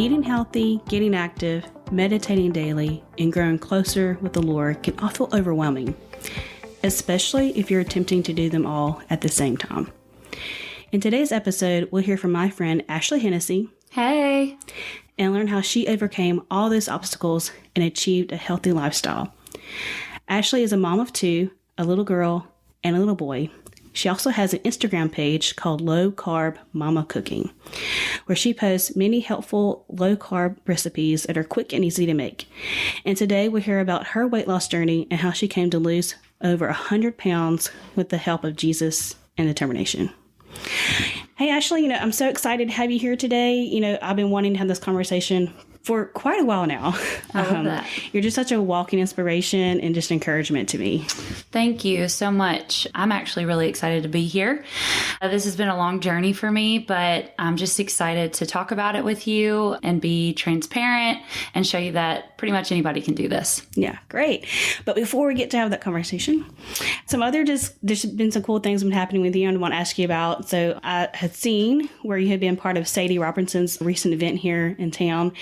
Eating healthy, getting active, meditating daily, and growing closer with the Lord can all feel overwhelming, especially if you're attempting to do them all at the same time. In today's episode, we'll hear from my friend Ashlie Hennessy. Hey! And learn how she overcame all those obstacles and achieved a healthy lifestyle. Ashlie is a mom of two, a little girl, and a little boy. She also has an Instagram page called Low Carb Mama Cooking, where she posts many helpful low carb recipes that are quick and easy to make. And today we'll hear about her weight loss journey and how she came to lose over 100 pounds with the help of Jesus and determination. Hey, Ashlie, I'm so excited to have you here today. I've been wanting to have this conversation for quite a while now. I love that. You're just such a walking inspiration and just encouragement to me. Thank you so much. I'm actually really excited to be here. This has been a long journey for me, but I'm just excited to talk about it with you and be transparent and show you that pretty much anybody can do this. Yeah, great. But before we get to have that conversation, there's been some cool things been happening with you and I want to ask you about. So I had seen where you had been part of Sadie Robinson's recent event here in town.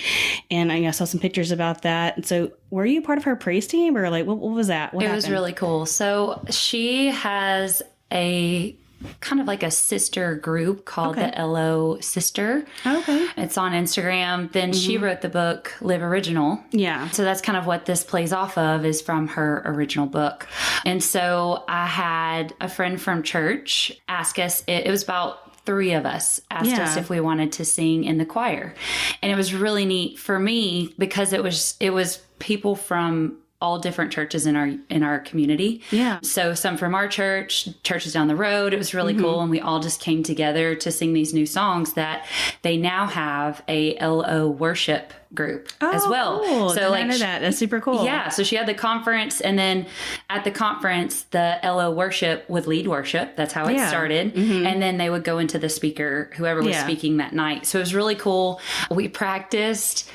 And I saw some pictures about that. And so were you part of her praise team or what was that? What happened? Was really cool. So she has a kind of like a sister group called the LO Sister. Okay. It's on Instagram. Then she wrote the book Live Original. Yeah. So that's kind of what this plays off of, is from her original book. And so I had a friend from church ask us, it was about 3 of us asked us if we wanted to sing in the choir. And it was really neat for me because it was people from all different churches in our community. Yeah. So some from our churches down the road. It was really cool. And we all just came together to sing these new songs that they now have a LO worship group as well. Cool. So I know that. That's super cool. Yeah. So she had the conference, and then at the conference, the LO worship would lead worship. That's how it started. And then they would go into the speaker, whoever was speaking that night. So it was really cool. We practiced,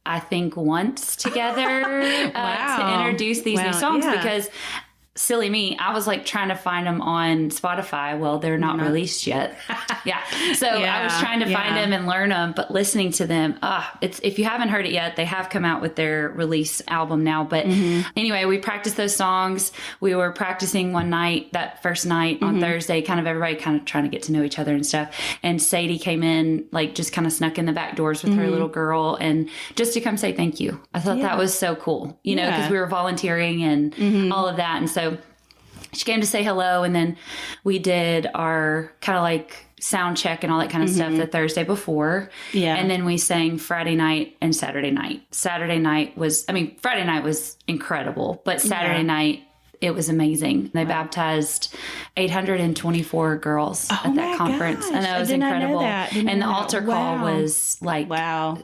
I think, once together to introduce these new songs because silly me, I was like trying to find them on Spotify. Well, they're not released yet. So I was trying to find them and learn them, but listening to them, if you haven't heard it yet, they have come out with their release album now. But anyway, we practiced those songs. We were practicing one night, that first night on Thursday, kind of everybody kind of trying to get to know each other and stuff. And Sadie came in, like just kind of snuck in the back doors with her little girl and just to come say thank you. I thought that was so cool, because we were volunteering and all of that. And so she came to say hello, and then we did our kind of like sound check and all that kind of stuff the Thursday before. Yeah. And then we sang Friday night and Saturday night. Friday night was incredible, but Saturday night, it was amazing. They baptized 824 girls at that conference. Gosh, and that was incredible. And the altar call was like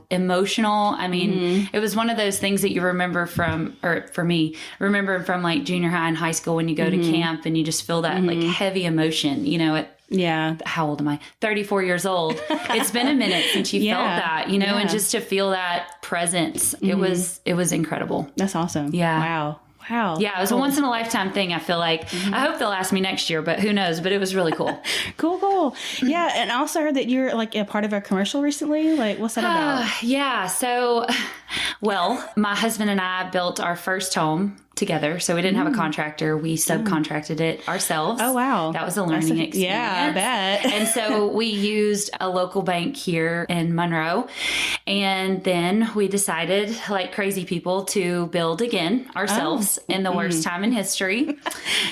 emotional. I mean, it was one of those things that you remember from like junior high and high school when you go to camp and you just feel that like heavy emotion, how old am I? 34 years old. It's been a minute since you felt that, and just to feel that presence, it was incredible. That's awesome. Yeah. Wow. Yeah, it was a once in a lifetime thing, I feel like. I hope they'll ask me next year, but who knows? But it was really cool. Cool. Yeah, and I also heard that you're like a part of a commercial recently. Like, what's that about? Yeah, so, my husband and I built our first home together. So we didn't have a contractor. We subcontracted it ourselves. Oh, wow. That was a learning experience. Yeah, I bet. And so we used a local bank here in Monroe. And then we decided, like crazy people, to build again ourselves in the worst time in history.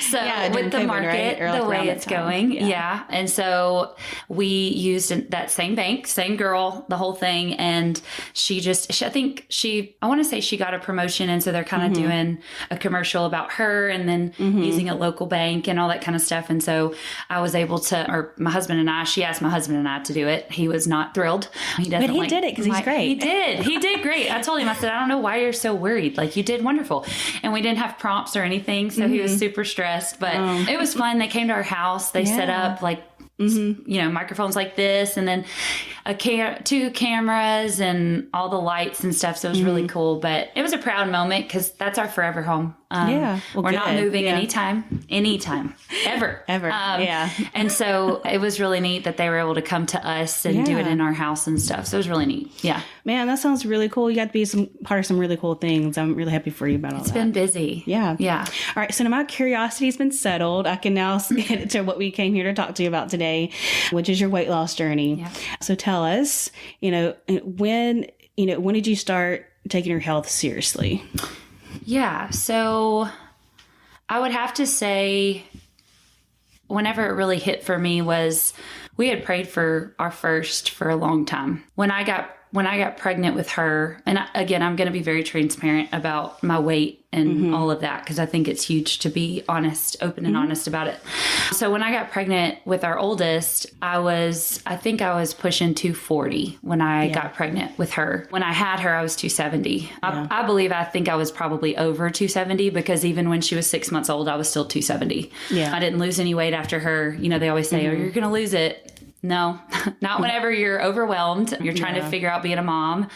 So with the COVID, market, right? the way it's going. Yeah. And so we used that same bank, same girl, the whole thing. And I want to say she got a promotion. And so they're kind of doing a commercial about her and then using a local bank and all that kind of stuff. And so I was able to, she asked my husband and I to do it. He was not thrilled. He did it because he's great. He did great. I told him, I said, I don't know why you're so worried. Like, you did wonderful. And we didn't have prompts or anything. So he was super stressed, but it was fun. They came to our house. They set up like, microphones like this, and then 2 cameras and all the lights and stuff. So it was really cool, but it was a proud moment because that's our forever home. We're not moving anytime, ever. And so it was really neat that they were able to come to us and do it in our house and stuff. So it was really neat. Yeah. Man, that sounds really cool. You got to be part of some really cool things. I'm really happy for you about all that. It's been busy. Yeah. Yeah. All right. So now my curiosity has been settled. I can now get into what we came here to talk to you about today, which is your weight loss journey. Yeah. So tell us, when did you start taking your health seriously? Yeah. So I would have to say whenever it really hit for me was we had prayed for our first for a long time. When I got pregnant with her, and again, I'm going to be very transparent about my weight and all of that, because I think it's huge to be honest, open and honest about it. So when I got pregnant with our oldest, I think I was pushing 240 when I got pregnant with her. When I had her, I was 270. I think I was probably over 270, because even when she was 6 months old, I was still 270. Yeah. I didn't lose any weight after her. They always say, oh, you're going to lose it. No, not whenever you're overwhelmed. You're trying to figure out being a mom.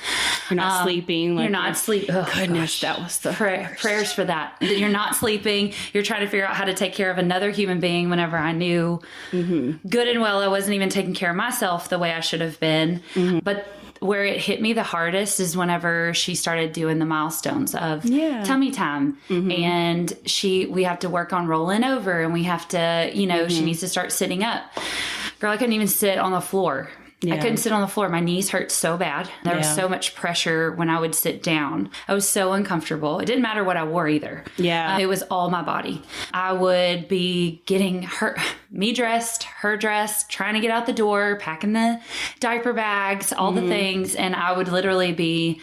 You're not sleeping. You're not sleeping. Oh, goodness, that was the prayers for that. You're not sleeping. You're trying to figure out how to take care of another human being whenever I knew good and well I wasn't even taking care of myself the way I should have been. But where it hit me the hardest is whenever she started doing the milestones of tummy time. And we have to work on rolling over, and we have to, she needs to start sitting up. Girl, I couldn't even sit on the floor. Yeah. I couldn't sit on the floor. My knees hurt so bad. There was so much pressure when I would sit down. I was so uncomfortable. It didn't matter what I wore either. Yeah. It was all my body. I would be getting me dressed, her dressed, trying to get out the door, packing the diaper bags, all the things. And I would literally be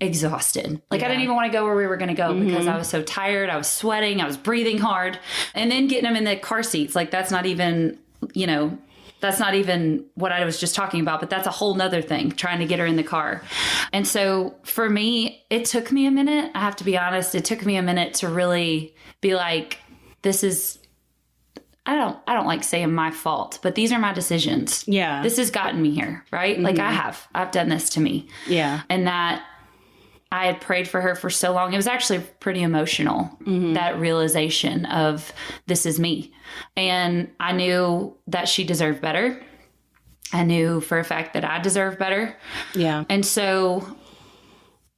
exhausted. I didn't even want to go where we were going to go because I was so tired. I was sweating. I was breathing hard. And then getting them in the car seats. That's not even... that's not even what I was just talking about, but that's a whole nother thing, trying to get her in the car. And so for me, it took me a minute. I have to be honest. It took me a minute to really be like, this is, I don't like saying my fault, but these are my decisions. Yeah. This has gotten me here, right? I've done this to me. Yeah. And that I had prayed for her for so long. It was actually pretty emotional, that realization of this is me. And I knew that she deserved better. I knew for a fact that I deserved better. Yeah. And so,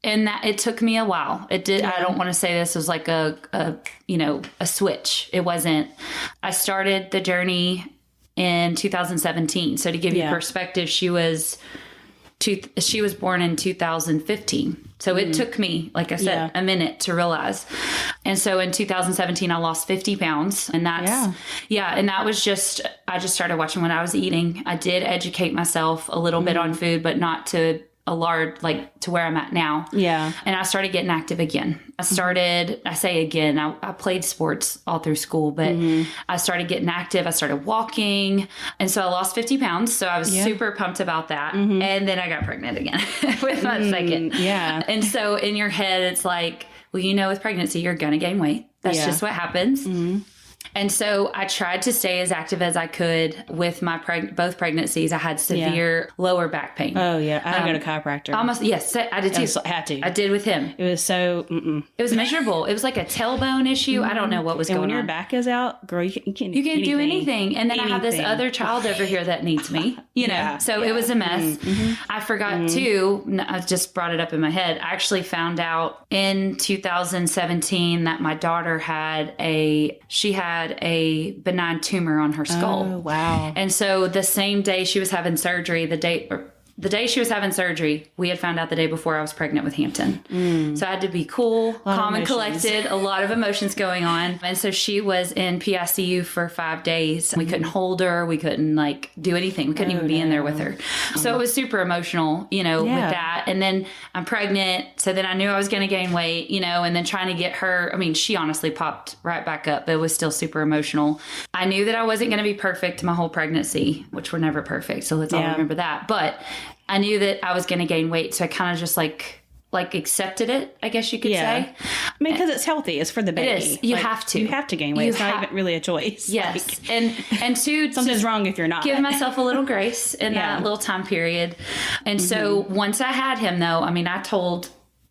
that it took me a while. It did. Yeah. I don't want to say this was like a switch. It wasn't. I started the journey in 2017. So to give you perspective, she was born in 2015. So it took me, like I said, a minute to realize. And so in 2017, I lost 50 pounds. And that's, and that was I just started watching what I was eating. I did educate myself a little bit on food, but not to a large, to where I'm at now. Yeah. And I started getting active again. I played sports all through school, but I started getting active. I started walking. And so I lost 50 pounds. So I was super pumped about that. And then I got pregnant again with my second. Yeah. And so in your head, it's like, well, with pregnancy, you're going to gain weight. That's just what happens. And so I tried to stay as active as I could with my both pregnancies. I had severe lower back pain. Oh, yeah. I had to go to chiropractor. Almost, yes. I did too. I had to. I did with him. It was so... It was miserable. It was like a tailbone issue. I don't know what was going on. And when your back is out, girl, you can't do anything. And then I have this other child over here that needs me. So it was a mess. I forgot too. I just brought it up in my head. I actually found out in 2017 that my daughter had a benign tumor on her skull. Oh, wow. And so the same day she was having surgery, the day she was having surgery, we had found out the day before I was pregnant with Hampton. So I had to be cool, calm and collected, a lot of emotions going on. And so she was in PICU for 5 days. We couldn't hold her. We couldn't do anything. We couldn't even be in there with her. So it was super emotional, with that. And then I'm pregnant. So then I knew I was going to gain weight, and then trying to get her. I mean, she honestly popped right back up, but it was still super emotional. I knew that I wasn't going to be perfect my whole pregnancy, which we're never perfect. So let's all remember that. But I knew that I was going to gain weight. So I kind of just accepted it, I guess you could say. I mean, because it's healthy. It's for the baby. It is. You have to. You have to gain weight. It's not even really a choice. Yes. And two, something's wrong if you're not. Give myself a little grace in that little time period. And so once I had him, though, I mean, I told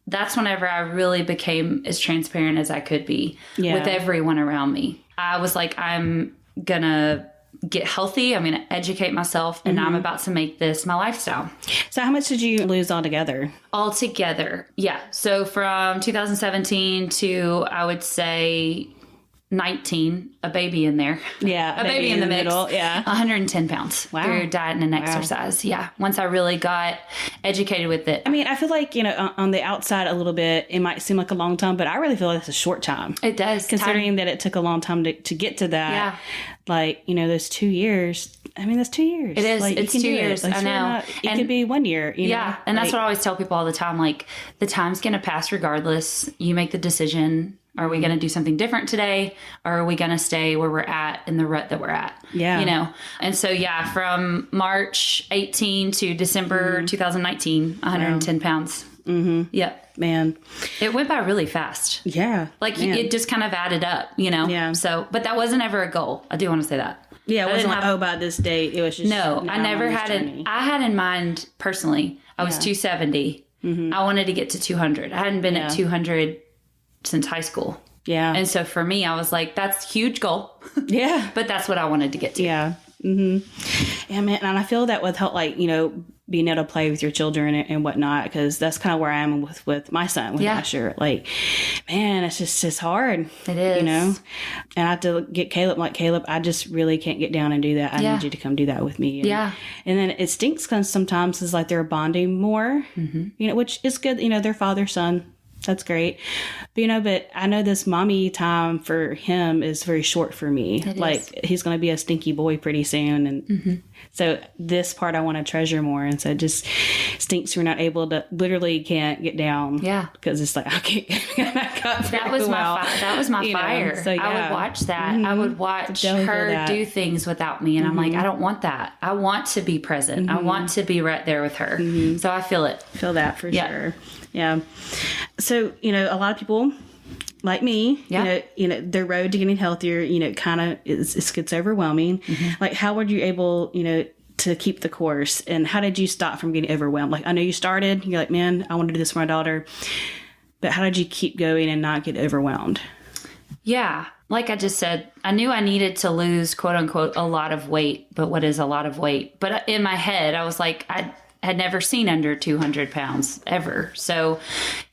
that's whenever I really became as transparent as I could be with everyone around me. I was like, I'm going to get healthy. I'm going to educate myself, and I'm about to make this my lifestyle. So how much did you lose altogether? Altogether, yeah. So from 2017 to, I would say, 19, a baby in there. Yeah. A baby in the mix. Middle. Yeah. 110 pounds. Wow. Through diet and exercise. Yeah. Once I really got educated with it. I mean, I feel like, on the outside a little bit, it might seem like a long time, but I really feel like it's a short time. It does. Considering that it took a long time to get to that. Yeah. Like, those 2 years. I mean, that's 2 years. It is. Like, it's 2 years. Like, I know. It could be 1 year. Yeah. And that's what I always tell people all the time. Like, the time's going to pass regardless. You make the decision. Are we going to do something different today? Or are we going to stay where we're at in the rut that we're at? Yeah. And so, from March 18 to December 2019, 110 pounds. Mm-hmm. Yep. Man. It went by really fast. Yeah. Like, it just kind of added up, Yeah. So, but that wasn't ever a goal. I do want to say that. Yeah, it wasn't like, by this date. It was just... No, I never had I had in mind, personally, I was 270. Mm-hmm. I wanted to get to 200. I hadn't been at 200 since high school. Yeah. And so for me, I was like, that's a huge goal. Yeah. But that's what I wanted to get to. Yeah. Mm-hmm. Yeah, man. And I feel that with help, like, being able to play with your children and whatnot, because that's kind of where I am with my son, with Asher. Like, man, it's hard. It is. And I have to get Caleb. Like, Caleb, I just really can't get down and do that. I need you to come do that with me. And, and then it stinks because sometimes it's like they're bonding more, which is good. They're father, son. That's great. But I know this mommy time for him is very short for me. He's going to be a stinky boy pretty soon. And so this part I want to treasure more. And so it just stinks we're not able to, literally can't get down. Yeah. Because it's like, I can't get back up. That was my fire. So, I would watch that. I would watch her do things without me. And I'm like, I don't want that. I want to be present. I want to be right there with her. So I feel it. Feel that for sure. Yeah. So, a lot of people like me, their road to getting healthier, kind of it gets overwhelming. Like, how were you able, to keep the course, and how did you stop from getting overwhelmed? Like, I know you started, you're like, man, I want to do this for my daughter, but how did you keep going and not get overwhelmed? Yeah. Like I just said, I knew I needed to lose, quote unquote, a lot of weight, but what is a lot of weight? But in my head, I was like, I had never seen under 200 pounds ever. So,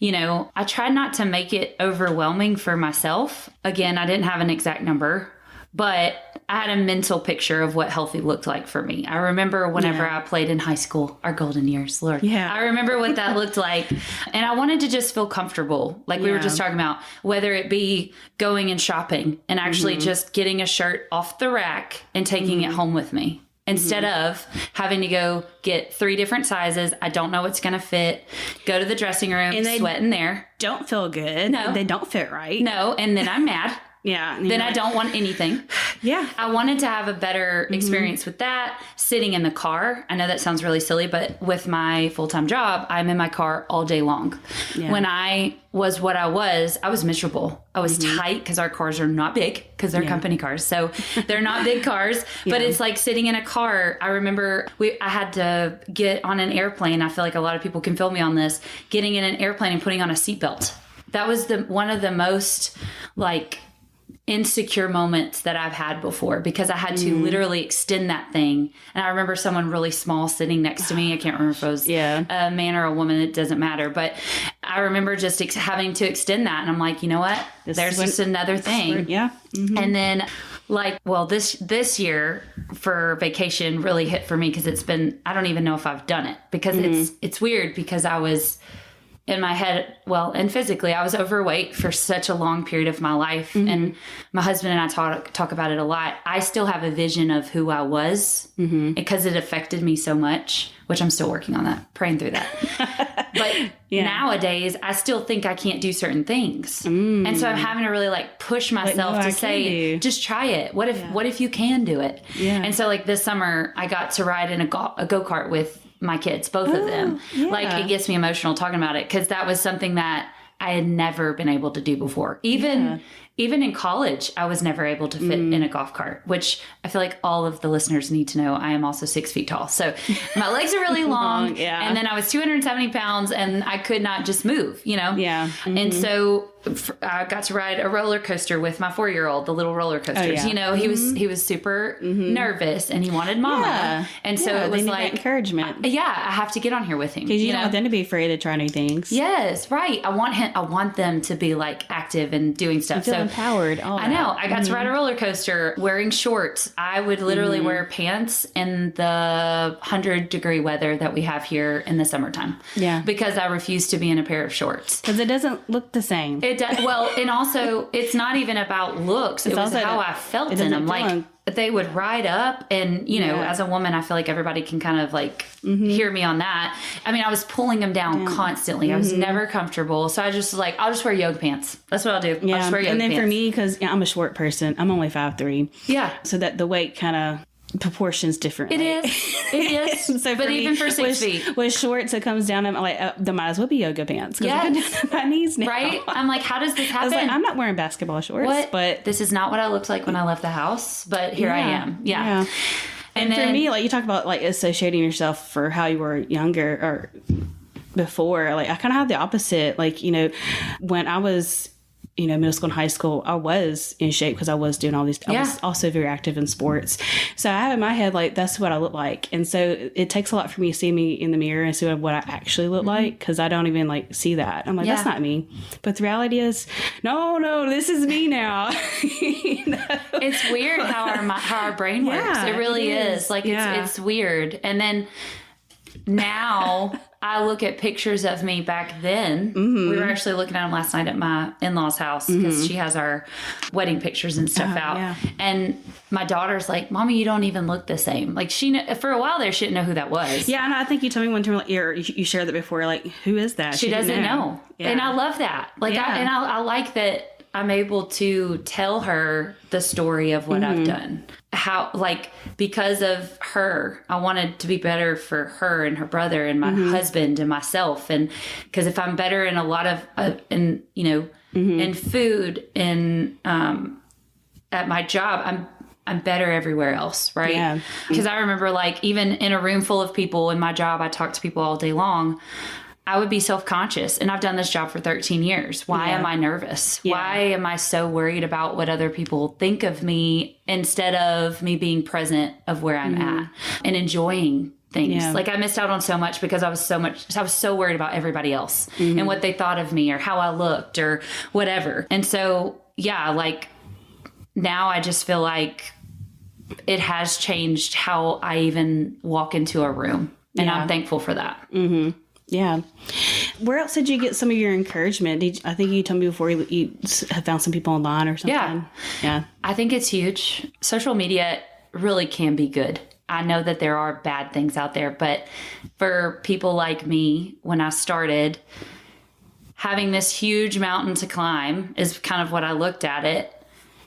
I tried not to make it overwhelming for myself. Again, I didn't have an exact number, but I had a mental picture of what healthy looked like for me. I remember whenever I played in high school, our golden years, Lord. Yeah. I remember what that looked like. And I wanted to just feel comfortable. Like we were just talking about, whether it be going and shopping and actually just getting a shirt off the rack and taking it home with me. Instead of having to go get 3 different sizes, I don't know what's going to fit, go to the dressing room, and sweat in there. Don't feel good. No. They don't fit right. No, and then I'm mad. Yeah. Then I don't want anything. Yeah. I wanted to have a better experience with that. Sitting in the car. I know that sounds really silly, but with my full-time job, I'm in my car all day long. Yeah. When I was what I was miserable. I was tight because our cars are not big because they're company cars. So they're not big cars, but it's like sitting in a car. I remember I had to get on an airplane. I feel like a lot of people can feel me on this. Getting in an airplane and putting on a seatbelt. That was one of the most insecure moments that I've had before, because I had to literally extend that thing. And I remember someone really small sitting next to me. I can't remember if it was a man or a woman. It doesn't matter. But I remember just having to extend that. And I'm like, you know what? There's just another thing. Yeah. Mm-hmm. And then this year for vacation really hit for me, because it's been, I don't even know if I've done it, because it's weird, because I was in my head, and physically, I was overweight for such a long period of my life. And my husband and I talk about it a lot. I still have a vision of who I was, because it affected me so much, which I'm still working on that, praying through that. But nowadays, I still think I can't do certain things. And so I'm having to really push myself to say, just try it. What if you can do it? Yeah. And so this summer, I got to ride in a go-kart with my kids, both of them. Yeah. It gets me emotional talking about it, because that was something that I had never been able to do before. Even even in college, I was never able to fit in a golf cart, which I feel like all of the listeners need to know. I am also 6 feet tall. So my legs are really long. And then I was 270 pounds and I could not just move, you know? Yeah. And so I got to ride a roller coaster with my 4-year-old, the little roller coasters. You know, he was super nervous and he wanted mama. Yeah. And so it was like encouragement. I have to get on here with him. Because you don't want them to be afraid to try new things. Yes, right. I want them to be like active and doing stuff. And feel empowered. I know. I got to ride a roller coaster wearing shorts. I would literally wear pants in the 100-degree weather that we have here in the summertime. Yeah. Because I refuse to be in a pair of shorts. Because it doesn't look the same. It does. Well, and also it's not even about looks. It was how I felt in them. Like they would ride up and, you know, as a woman, I feel like everybody can kind of like hear me on that. I mean, I was pulling them down constantly. I was never comfortable. So I just was like, I'll just wear yoga pants. That's what I'll do. Yeah. I'll just wear yoga and then pants. for me, because I'm a short person, I'm only 5'3". Yeah. So that the weight kind of proportions differently. It is. So but even for 6 feet. With shorts, it comes down. I'm like, there might as well be yoga pants. Yes. My knees now. Right? I'm like, how does this happen? I was like, I'm not wearing basketball shorts. But this is not what I looked like when I left the house. But here I am. Yeah. And then, for me, like you talk about like associating yourself for how you were younger or before, like I kind of have the opposite. Like, you know, when I was, you know, middle school and high school, I was in shape because I was doing all these. I was also very active in sports. So I have in my head, like, that's what I look like. And so it takes a lot for me to see me in the mirror and see what I actually look like, because I don't even like see that. I'm like, that's not me. But the reality is, no, this is me now. You know? It's weird how our brain works. It really is. Like, it's weird. And then now I look at pictures of me back then. We were actually looking at them last night at my in-laws' house because she has our wedding pictures and stuff out. Yeah. And my daughter's like, Mommy, you don't even look the same. Like for a while there, she didn't know who that was. Yeah. And I think you told me one time, like, you shared that before, like, who is that? She doesn't know. Yeah. And I love that. Like, I like that I'm able to tell her the story of what I've done. How, like, because of her, I wanted to be better for her and her brother and my husband and myself. And because if I'm better in a lot of, in, you know, in food and at my job, I'm better everywhere else. Right. Yeah. Because I remember, like, even in a room full of people in my job, I talk to people all day long. I would be self-conscious, and I've done this job for 13 years. Why am I nervous? Yeah. Why am I so worried about what other people think of me instead of me being present of where I'm at and enjoying things? Yeah. Like, I missed out on so much because I was so worried about everybody else and what they thought of me or how I looked or whatever. And so, like, now I just feel like it has changed how I even walk into a room, and I'm thankful for that. Mm-hmm. Yeah. Where else did you get some of your encouragement? I think you told me before you have found some people online or something. Yeah. I think it's huge. Social media really can be good. I know that there are bad things out there, but for people like me, when I started, having this huge mountain to climb is kind of what I looked at it.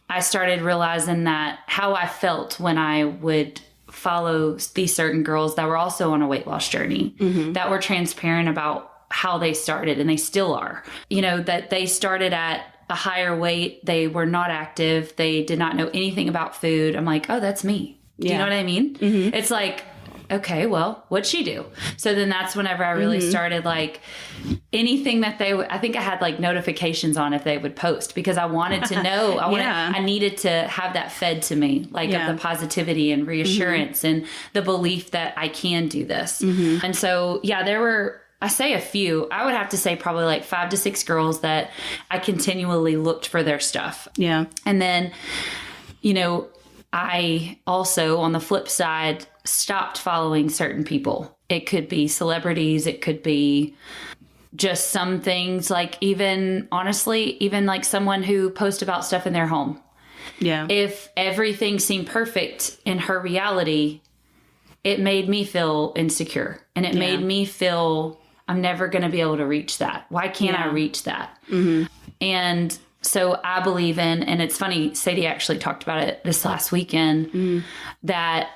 I started realizing that how I felt when I would follow these certain girls that were also on a weight loss journey, that were transparent about how they started, and they still are. You know, that they started at a higher weight, they were not active, they did not know anything about food. I'm like, oh, that's me. Do you know what I mean? It's like, okay, well, what'd she do? So then that's whenever I really started, like, anything that I think I had like notifications on if they would post, because I wanted to know, I needed to have that fed to me, like, of the positivity and reassurance and the belief that I can do this. And so, there were, I say a few, I would have to say probably like 5 to 6 girls that I continually looked for their stuff. Yeah. And then, you know, I also, on the flip side, stopped following certain people. It could be celebrities. It could be just some things, like, even honestly, even like someone who posts about stuff in their home. Yeah. If everything seemed perfect in her reality, it made me feel insecure, and it made me feel I'm never going to be able to reach that. Why can't I reach that? And so I believe in, and it's funny, Sadie actually talked about it this last weekend, that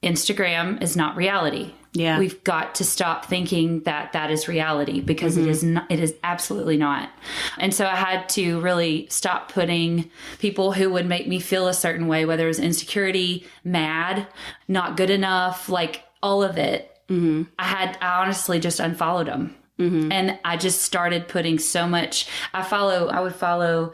Instagram is not reality. Yeah. We've got to stop thinking that that is reality, because it is not, it is absolutely not. And so I had to really stop putting people who would make me feel a certain way, whether it was insecurity, mad, not good enough, like all of it. I honestly just unfollowed them. And I just started putting so much. I would follow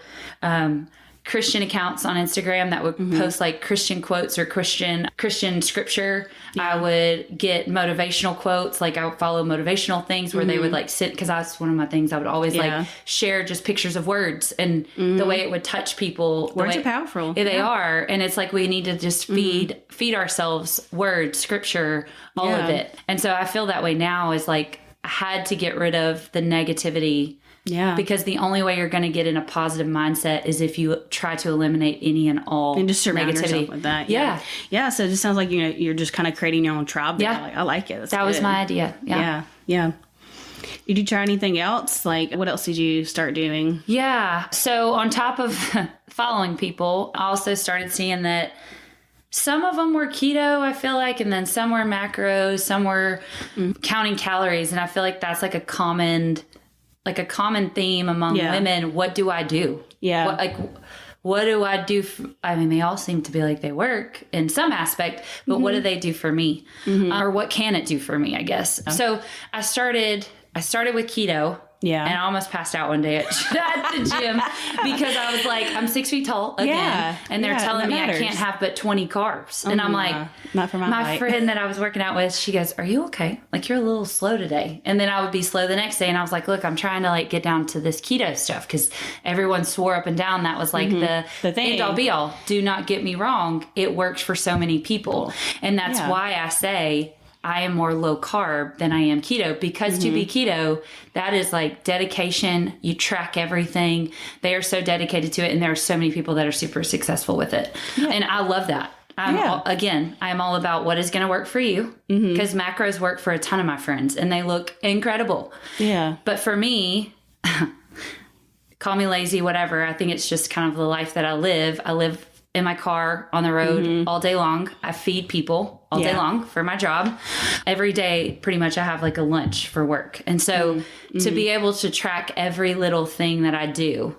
Christian accounts on Instagram that would post like Christian quotes or Christian scripture. I would get motivational quotes. Like I would follow motivational things where they would like sit, because that's one of my things. I would always like share just pictures of words and the way it would touch people. Words are powerful. Yeah, they are. And it's like we need to just feed ourselves words, scripture, all of it. And so I feel that way now, is like I had to get rid of the negativity. Yeah. Because the only way you're going to get in a positive mindset is if you try to eliminate any and all and just surround negativity. yourself with that. Yeah. Yeah. So it just sounds like, you're just kind of creating your own tribe. Yeah. Like, I like it. That was my idea. Yeah. Yeah. Did you try anything else? Like, what else did you start doing? Yeah. So on top of following people, I also started seeing that some of them were keto, I feel like, and then some were macros, some were counting calories. And I feel like that's like a common theme among women. What do I do? Yeah. What do I do? I mean, they all seem to be like they work in some aspect, but what do they do for me? Or what can it do for me, I guess? So I started with keto. Yeah. And I almost passed out one day at the gym because I was like, I'm 6 feet tall again. Yeah. And they're telling me matters. I can't have but 20 carbs. And I'm like, not for my height. friend that I was working out with, she goes, are you okay? Like, you're a little slow today. And then I would be slow the next day. And I was like, look, I'm trying to like get down to this keto stuff, because everyone swore up and down that was like the thing. end all be all. Do not get me wrong. It works for so many people. And that's why I say I am more low carb than I am keto, because to be keto, that is like dedication. You track everything. They are so dedicated to it. And there are so many people that are super successful with it. Yeah. And I love that. I'm all about what is going to work for you, because macros work for a ton of my friends and they look incredible. Yeah. But for me, call me lazy, whatever. I think it's just kind of the life that I live. I live in my car on the road all day long. I feed people all day long for my job. Every day, pretty much, I have like a lunch for work. And so to be able to track every little thing that I do,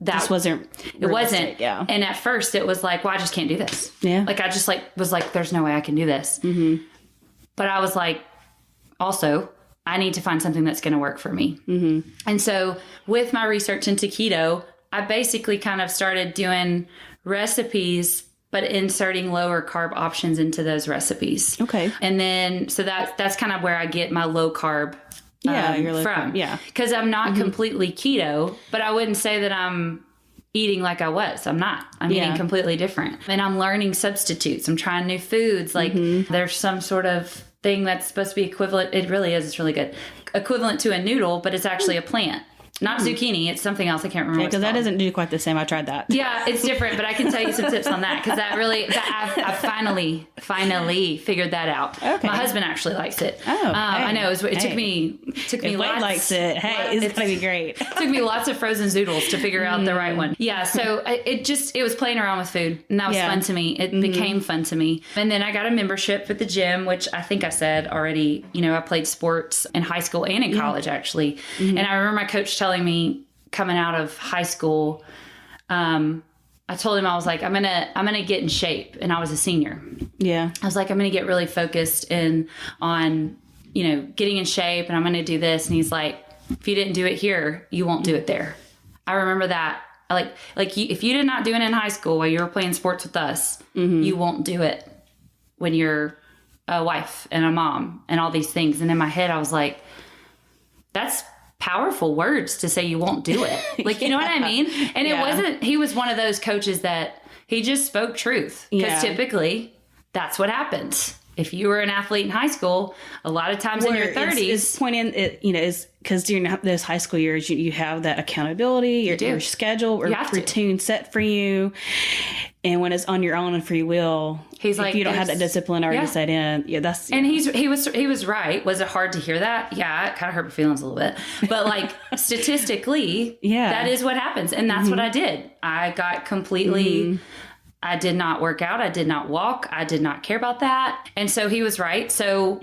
this wasn't realistic. It wasn't. Yeah. And at first it was like, well, I just can't do this. Yeah. Like I just was like, there's no way I can do this. But I was like, also, I need to find something that's going to work for me. And so with my research into keto, I basically kind of started doing recipes, but inserting lower carb options into those recipes. Okay. And then, so that's kind of where I get my low carb from. Yeah. Because I'm not completely keto, but I wouldn't say that I'm eating like I was. I'm not. I'm eating completely different. And I'm learning substitutes. I'm trying new foods. Like there's some sort of thing that's supposed to be equivalent. It really is. It's really good. Equivalent to a noodle, but it's actually a plant. Not zucchini. It's something else. I can't remember. Because that doesn't do quite the same. I tried that. Yeah, it's different, but I can tell you some tips on that, because I finally figured that out. Okay. My husband actually likes it. Oh, I know. It took me if Wade lots. Likes it. Hey, it's gonna be great. It took me lots of frozen zoodles to figure out the right one. Yeah. So it was playing around with food, and that was fun to me. It became fun to me, and then I got a membership with the gym, which I think I said already. I played sports in high school and in college actually, and I remember my coach telling me coming out of high school, I told him, I was like, I'm gonna get in shape. And I was a senior. Yeah. I was like, I'm gonna get really focused on getting in shape, and I'm gonna do this. And he's like, if you didn't do it here, you won't do it there. I remember that. If you did not do it in high school while you were playing sports with us, you won't do it when you're a wife and a mom and all these things. And in my head, I was like, that's powerful words to say you won't do it. Like, you know what I mean? And it wasn't, he was one of those coaches that he just spoke truth. Because typically that's what happens. If you were an athlete in high school, a lot of times in your 30s. It's pointing, is because during those high school years, you have that accountability, your schedule or routine set for you. And when it's on your own and free will, he's like, if you don't have that discipline already set in, that's. And he was right. Was it hard to hear that? Yeah, it kind of hurt my feelings a little bit. But like statistically, that is what happens, and that's what I did. I got completely. I did not work out. I did not walk. I did not care about that. And so he was right. So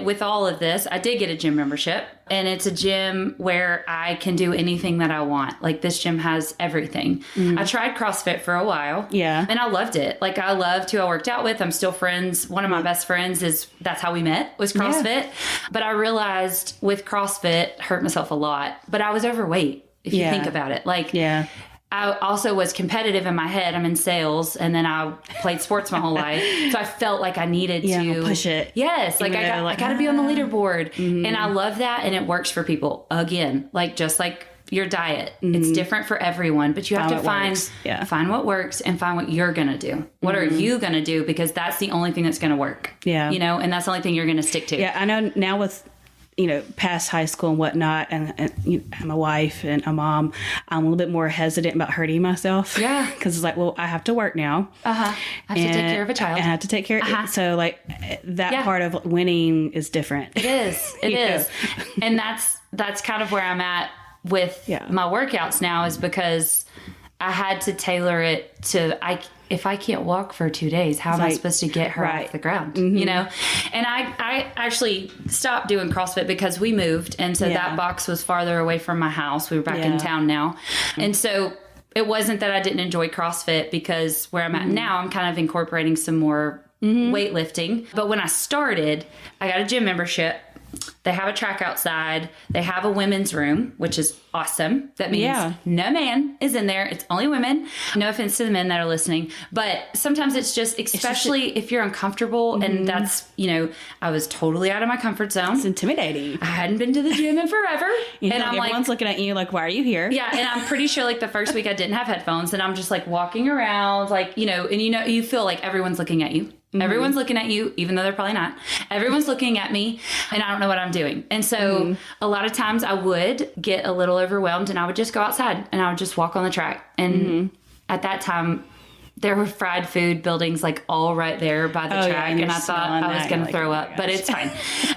with all of this, I did get a gym membership, and it's a gym where I can do anything that I want. Like, this gym has everything. I tried CrossFit for a while. Yeah. And I loved it. Like, I loved who I worked out with. I'm still friends. One of my best friends that's how we met, was CrossFit. Yeah. But I realized with CrossFit, hurt myself a lot, but I was overweight. If you think about it, like, I also was competitive in my head. I'm in sales, and then I played sports my whole life. So I felt like I needed to push it. Yes. Like, I got to be on the leaderboard. And I love that. And it works for people. Again, like, just like your diet, it's different for everyone, but you have to find what works and find what you're going to do. What are you going to do? Because that's the only thing that's going to work. Yeah. You know, and that's the only thing you're going to stick to. Yeah. I know now with, you know, past high school and whatnot, and you know, I'm a wife and a mom, I'm a little bit more hesitant about hurting myself. Yeah. Because it's like, well, I have to work now. I have to take care of a child. I have to take care of So, like, that part of winning is different. It is. It is. And that's kind of where I'm at with my workouts now, is because I had to tailor it to, if I can't walk for 2 days, how am I supposed to get her off the ground? You know? And I actually stopped doing CrossFit because we moved. And so that box was farther away from my house. We were back in town now. And so it wasn't that I didn't enjoy CrossFit, because where I'm at now, I'm kind of incorporating some more weightlifting. But when I started, I got a gym membership. They have a track outside. They have a women's room, which is awesome. That means no man is in there. It's only women. No offense to the men that are listening, but sometimes it's just, especially if you're uncomfortable, and that's, you know, I was totally out of my comfort zone. It's intimidating. I hadn't been to the gym in forever. And I'm everyone's looking at you like, why are you here? Yeah. And I'm pretty sure, like, the first week I didn't have headphones, and I'm just like walking around, like, you know, and you feel like everyone's looking at you. Everyone's looking at you, even though they're probably not. Everyone's looking at me, and I don't know what I'm doing. And so a lot of times I would get a little overwhelmed, and I would just go outside and I would just walk on the track. And at that time, there were fried food buildings, like, all right there by the track. And I thought I was going to throw up, but it's fine.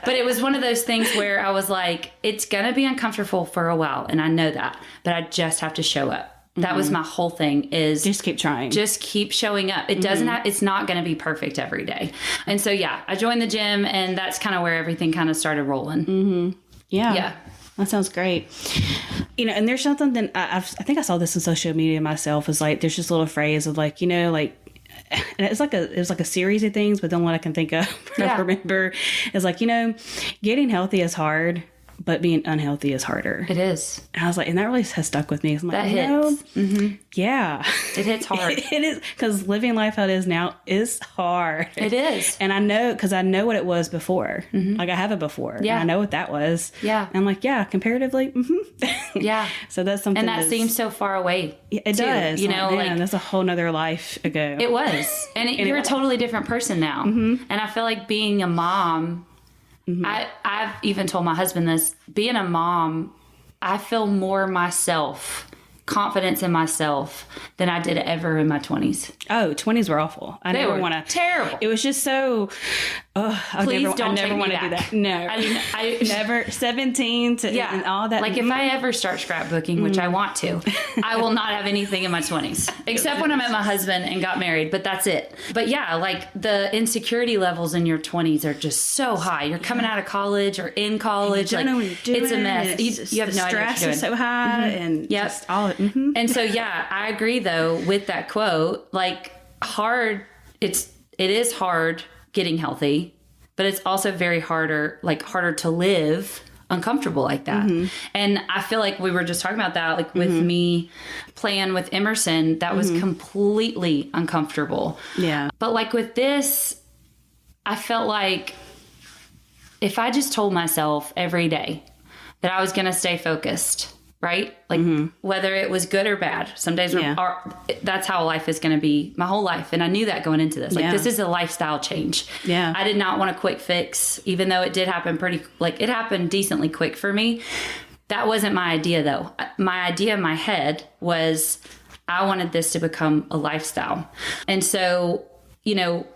But it was one of those things where I was like, it's going to be uncomfortable for a while. And I know that, but I just have to show up. That was my whole thing, is just keep trying. Just keep showing up. It doesn't have, it's not going to be perfect every day. And so, I joined the gym, and that's kind of where everything kind of started rolling. Yeah. That sounds great. You know, and there's something that I think I saw this in social media myself, is like, there's this little phrase of, like, you know, like, and it was like a series of things, but then what I can think of, I remember, is like, you know, getting healthy is hard, but being unhealthy is harder. It is. And I was like, and that really has stuck with me. I'm like, that hits. Yeah. It hits hard. It is, because living life how it is now is hard. It is. And I know, because I know what it was before. Like, I have it before. Yeah. And I know what that was. Yeah. And I'm like, comparatively. Yeah. So that's something. And that seems so far away. It does. You know, like, that's a whole nother life ago. It was. And you're a totally different person now. And I feel like being a mom, I've even told my husband this, being a mom, I feel more myself, confidence in myself, than I did ever in my 20s. Oh, 20s were awful. I never want to. Terrible. It was just so. Please don't never want to do that. No, I never 17 to and all that. Like, if I ever start scrapbooking, which I want to, I will not have anything in my 20s, except when I met my husband and got married. But that's it. But like, the insecurity levels in your 20s are just so high. You're coming out of college or in college. You don't know what you're doing. It's a mess. You have no idea what you're doing. Stress is so high, and just all. And so, I agree though with that quote. Like, it is hard getting healthy, but it's also very harder to live uncomfortable like that. And I feel like we were just talking about that, like with me playing with Emerson, that was completely uncomfortable. Yeah. But like with this, I felt like if I just told myself every day that I was going to stay focused, right? Like, whether it was good or bad, some days that's how life is going to be my whole life. And I knew that going into this. Like, this is a lifestyle change. Yeah. I did not want a quick fix, even though it did happen it happened decently quick for me. That wasn't my idea, though. My idea in my head was I wanted this to become a lifestyle. And so, you know,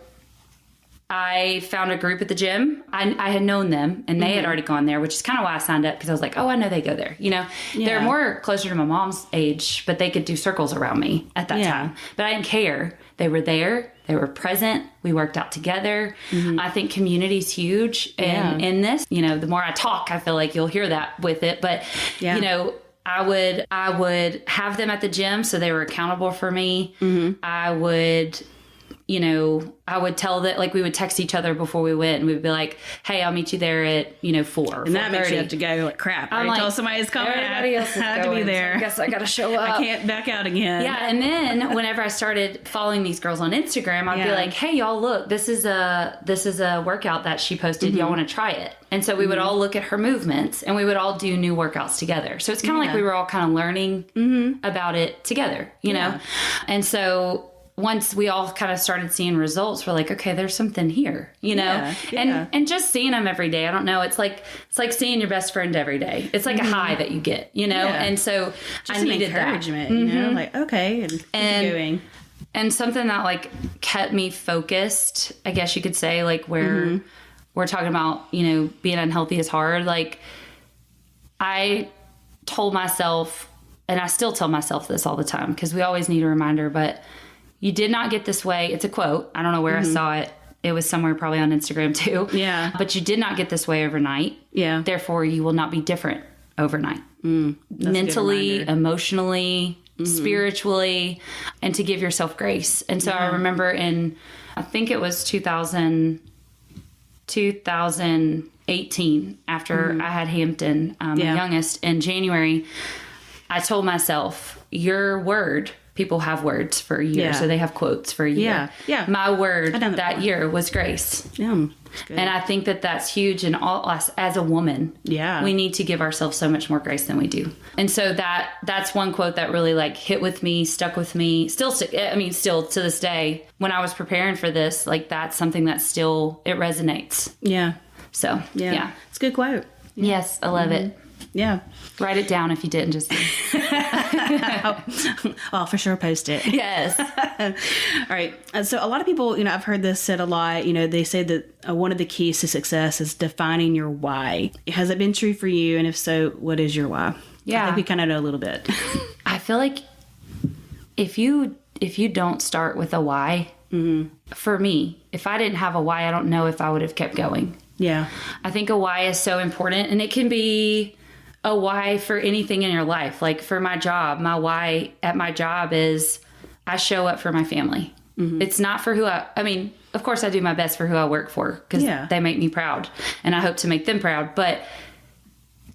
I found a group at the gym. I had known them and they had already gone there, which is kind of why I signed up, because I was like, oh, I know they go there. You know, they're more closer to my mom's age, but they could do circles around me at that time. But I didn't care. They were there. They were present. We worked out together. I think community's huge in this. You know, the more I talk, I feel like you'll hear that with it. But, you know, I would have them at the gym so they were accountable for me. I would... You know, I would tell that, like, we would text each other before we went, and we would be like, hey, I'll meet you there at, 4. And that makes you have to go like crap. Right? Like, tell somebody's coming. Everybody else is have to be there. So I guess I got to show up. I can't back out again. Yeah. And then whenever I started following these girls on Instagram, I'd be like, hey, y'all, look, this is a workout that she posted. Y'all want to try it? And so we would all look at her movements, and we would all do new workouts together. So it's kind of like we were all kind of learning about it together, you know? And so once we all kind of started seeing results, we're like, okay, there's something here, you know? And just seeing them every day. I don't know. It's like seeing your best friend every day. It's like a high that you get, you know? And so just I needed encouragement, that. you know, like, okay. And doing. And something that like kept me focused, I guess you could say, like where we're talking about, you know, being unhealthy is hard. Like I told myself, and I still tell myself this all the time, because we always need a reminder, but you did not get this way. It's a quote. I don't know where I saw it. It was somewhere probably on Instagram too. Yeah. But you did not get this way overnight. Yeah. Therefore, you will not be different overnight. Mentally, emotionally, spiritually, and to give yourself grace. And so I remember I think it was 2018, after I had Hampton, my youngest, in January, I told myself, your word... People have words for a year, so they have quotes for a year. Yeah. My word that year was grace. Yeah. And I think that that's huge in all us as a woman. Yeah. We need to give ourselves so much more grace than we do. And so that's one quote that really like hit with me, stuck with me, still to this day. When I was preparing for this, like that's something that still, it resonates. Yeah. So, yeah. It's a good quote. Yeah. Yes, I love it. Yeah. Write it down if you didn't just. I'll for sure post it. Yes. All right. So a lot of people, you know, I've heard this said a lot, you know, they say that one of the keys to success is defining your why. Has it been true for you? And if so, what is your why? Yeah. I think we kind of know a little bit. I feel like if you don't start with a why, for me, if I didn't have a why, I don't know if I would have kept going. Yeah. I think a why is so important, and it can be a why for anything in your life. Like for my job, my why at my job is I show up for my family. It's not for I mean, of course I do my best for who I work for, because they make me proud and I hope to make them proud. But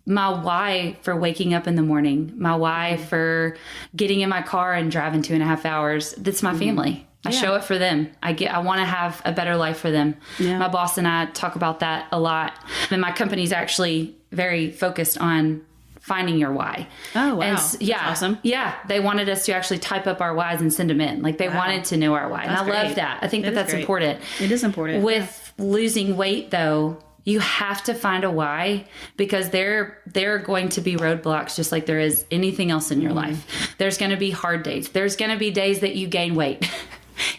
my why for waking up in the morning, my why for getting in my car and driving 2.5 hours, that's my family. I show up for them. I want to have a better life for them. Yeah. My boss and I talk about that a lot. And my company's actually very focused on finding your why. Oh, wow. And that's awesome. Yeah. They wanted us to actually type up our whys and send them in. Like they wanted to know our why. That's and I love that. I think that's important. It is important. With losing weight though, you have to find a why, because there are going to be roadblocks just like there is anything else in your life. There's going to be hard days. There's going to be days that you gain weight.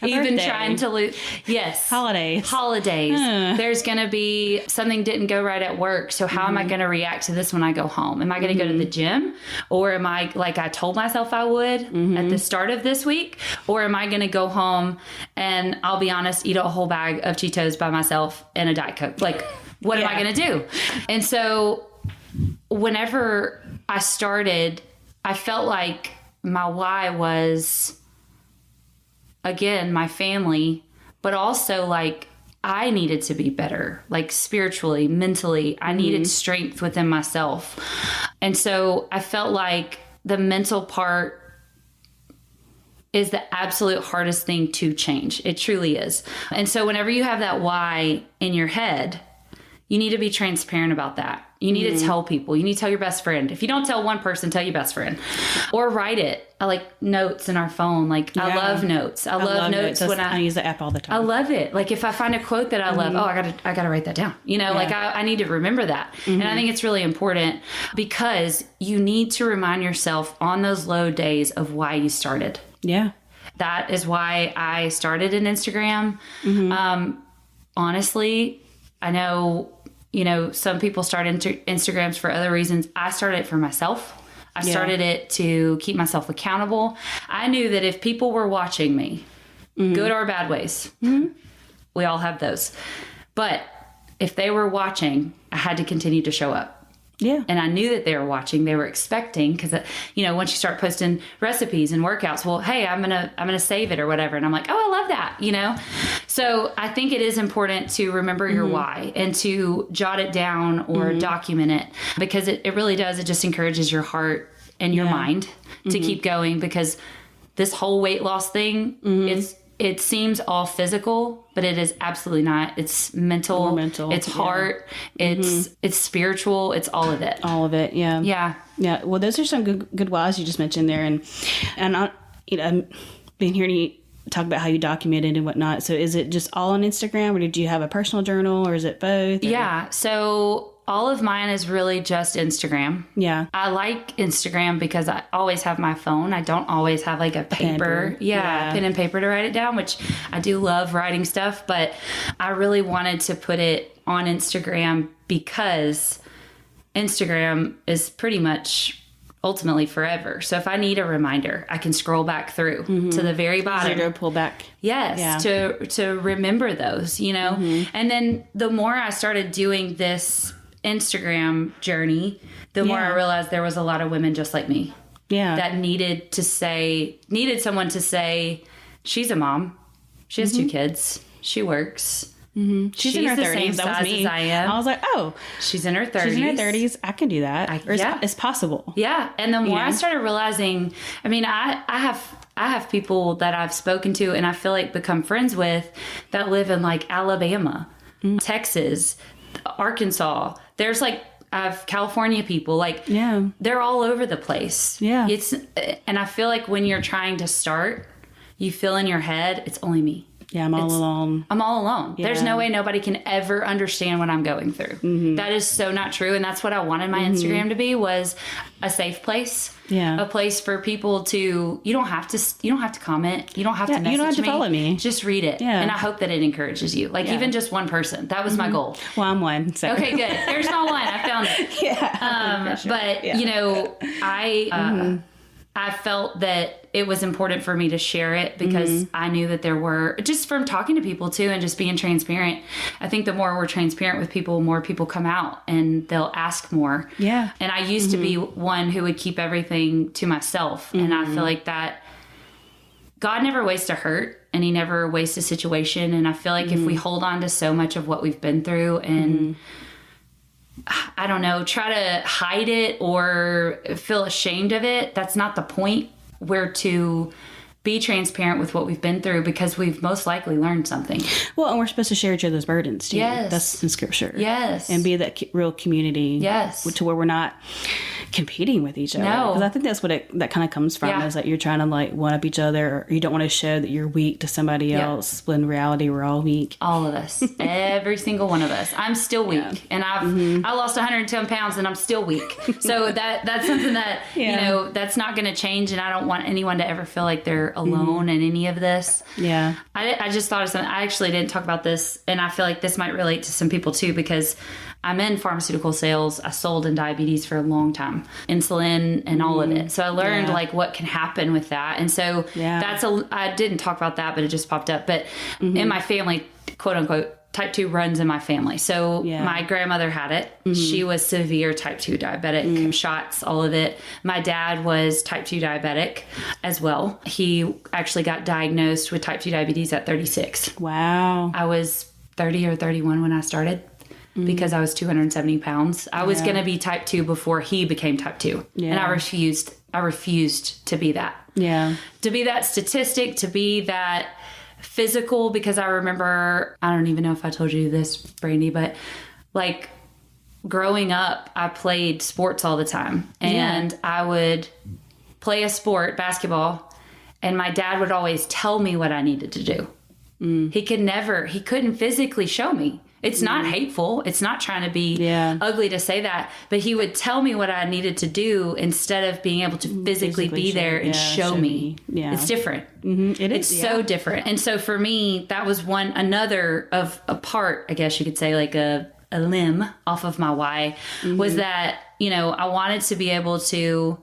Even trying to lose. Yes. Holidays. There's going to be something didn't go right at work. So how am I going to react to this when I go home? Am I going to go to the gym? Or am I, like I told myself I would at the start of this week? Or am I going to go home and, I'll be honest, eat a whole bag of Cheetos by myself and a Diet Coke? Like, what am I going to do? And so whenever I started, I felt like my why was, again, my family, but also like I needed to be better, like spiritually, mentally. I needed strength within myself. And so I felt like the mental part is the absolute hardest thing to change. It truly is. And so whenever you have that why in your head, you need to be transparent about that. You need to tell people. You need to tell your best friend. If you don't tell one person, tell your best friend. Or write it. I like notes in our phone. Like, I love notes. I love notes. When I use the app all the time. I love it. Like, if I find a quote that I love, I gotta write that down. You know, like I need to remember that. And I think it's really important, because you need to remind yourself on those low days of why you started. Yeah. That is why I started an Instagram. honestly, I know, some people start Instagrams for other reasons. I started it for myself. I started it to keep myself accountable. I knew that if people were watching me, good or bad ways, we all have those. But if they were watching, I had to continue to show up. Yeah. And I knew that they were watching, they were expecting, because, once you start posting recipes and workouts, well, hey, I'm going to save it or whatever. And I'm like, oh, I love that, So I think it is important to remember your why and to jot it down or document it, because it really does. It just encourages your heart and your mind to keep going, because this whole weight loss thing, it seems all physical, but it is absolutely not. It's mental. It's heart. It's spiritual. It's all of it. All of it. Yeah. Yeah. Yeah. Well, those are some good whys you just mentioned there, and I, I'm being here to talk about how you documented and whatnot. So, is it just all on Instagram, or did you have a personal journal, or is it both? Or? Yeah. So all of mine is really just Instagram. Yeah. I like Instagram because I always have my phone. I don't always have like a paper. Pen and paper to write it down, which I do love writing stuff, but I really wanted to put it on Instagram because Instagram is pretty much ultimately forever. So if I need a reminder, I can scroll back through to the very bottom. Zero pull back. Yes, to remember those, And then the more I started doing this Instagram journey, the more I realized there was a lot of women just like me. Yeah. That needed someone to say, she's a mom. She has 2 kids. She works. She's in her 30s. That was me. As I am. I was like, oh, she's in her 30s. She's in her 30s. I can do that. It's possible. Yeah. And the more I started realizing, I have people that I've spoken to and I feel like become friends with that live in like Alabama, Texas, Arkansas. There's like, I have California people, like, they're all over the place. Yeah. And I feel like when you're trying to start, you feel in your head, it's only me. Yeah, I'm all alone. I'm all alone. Yeah. There's no way nobody can ever understand what I'm going through. That is so not true. And that's what I wanted my Instagram to be, was a safe place. Yeah. A place for people to, you don't have to comment. You don't have to message me. You don't have to follow me. Just read it. Yeah. And I hope that it encourages you. Like even just one person. That was my goal. Well, I'm one. So. Okay, good. There's not one. I found it. Yeah. Sure. But I felt that it was important for me to share it because I knew that there were, just from talking to people too and just being transparent, I think the more we're transparent with people, more people come out and they'll ask more. Yeah. And I used to be one who would keep everything to myself. And I feel like that God never wastes a hurt and he never wastes a situation. And I feel like if we hold on to so much of what we've been through and I don't know, try to hide it or feel ashamed of it, that's not the point. We're to be transparent with what we've been through because we've most likely learned something. Well, and we're supposed to share each other's burdens too. Yes. That's in scripture. Yes. And be that real community. Yes. To where we're not competing with each other. No. Because I think that's what that kind of comes from, is that you're trying to like one up each other, or you don't want to show that you're weak to somebody else, when in reality we're all weak. All of us. Every single one of us. I'm still weak. And I lost 110 pounds and I'm still weak. So that's something that, that's not going to change, and I don't want anyone to ever feel like they're alone in any of this. Yeah. I just thought of something. I actually didn't talk about this, and I feel like this might relate to some people too, because I'm in pharmaceutical sales. I sold in diabetes for a long time, insulin and all of it. So I learned like what can happen with that. And so I didn't talk about that, but it just popped up. But in my family, quote unquote, type 2 runs in my family. So my grandmother had it. She was severe type 2 diabetic, shots, all of it. My dad was type 2 diabetic as well. He actually got diagnosed with type 2 diabetes at 36. Wow. I was 30 or 31 when I started. Because I was 270 pounds. I was going to be type 2 before he became type 2. Yeah. And I refused to be that. Yeah. To be that statistic, to be that physical, because I remember, I don't even know if I told you this, Brandy, but like growing up, I played sports all the time. And I would play a sport, basketball, and my dad would always tell me what I needed to do. He couldn't physically show me. It's not hateful. It's not trying to be ugly to say that, but he would tell me what I needed to do instead of being able to physically be there and show me. Yeah. It's different. Mm-hmm. It's so different. And so for me, that was another of a part, I guess you could say, like a limb off of my why, was that, you know, I wanted to be able to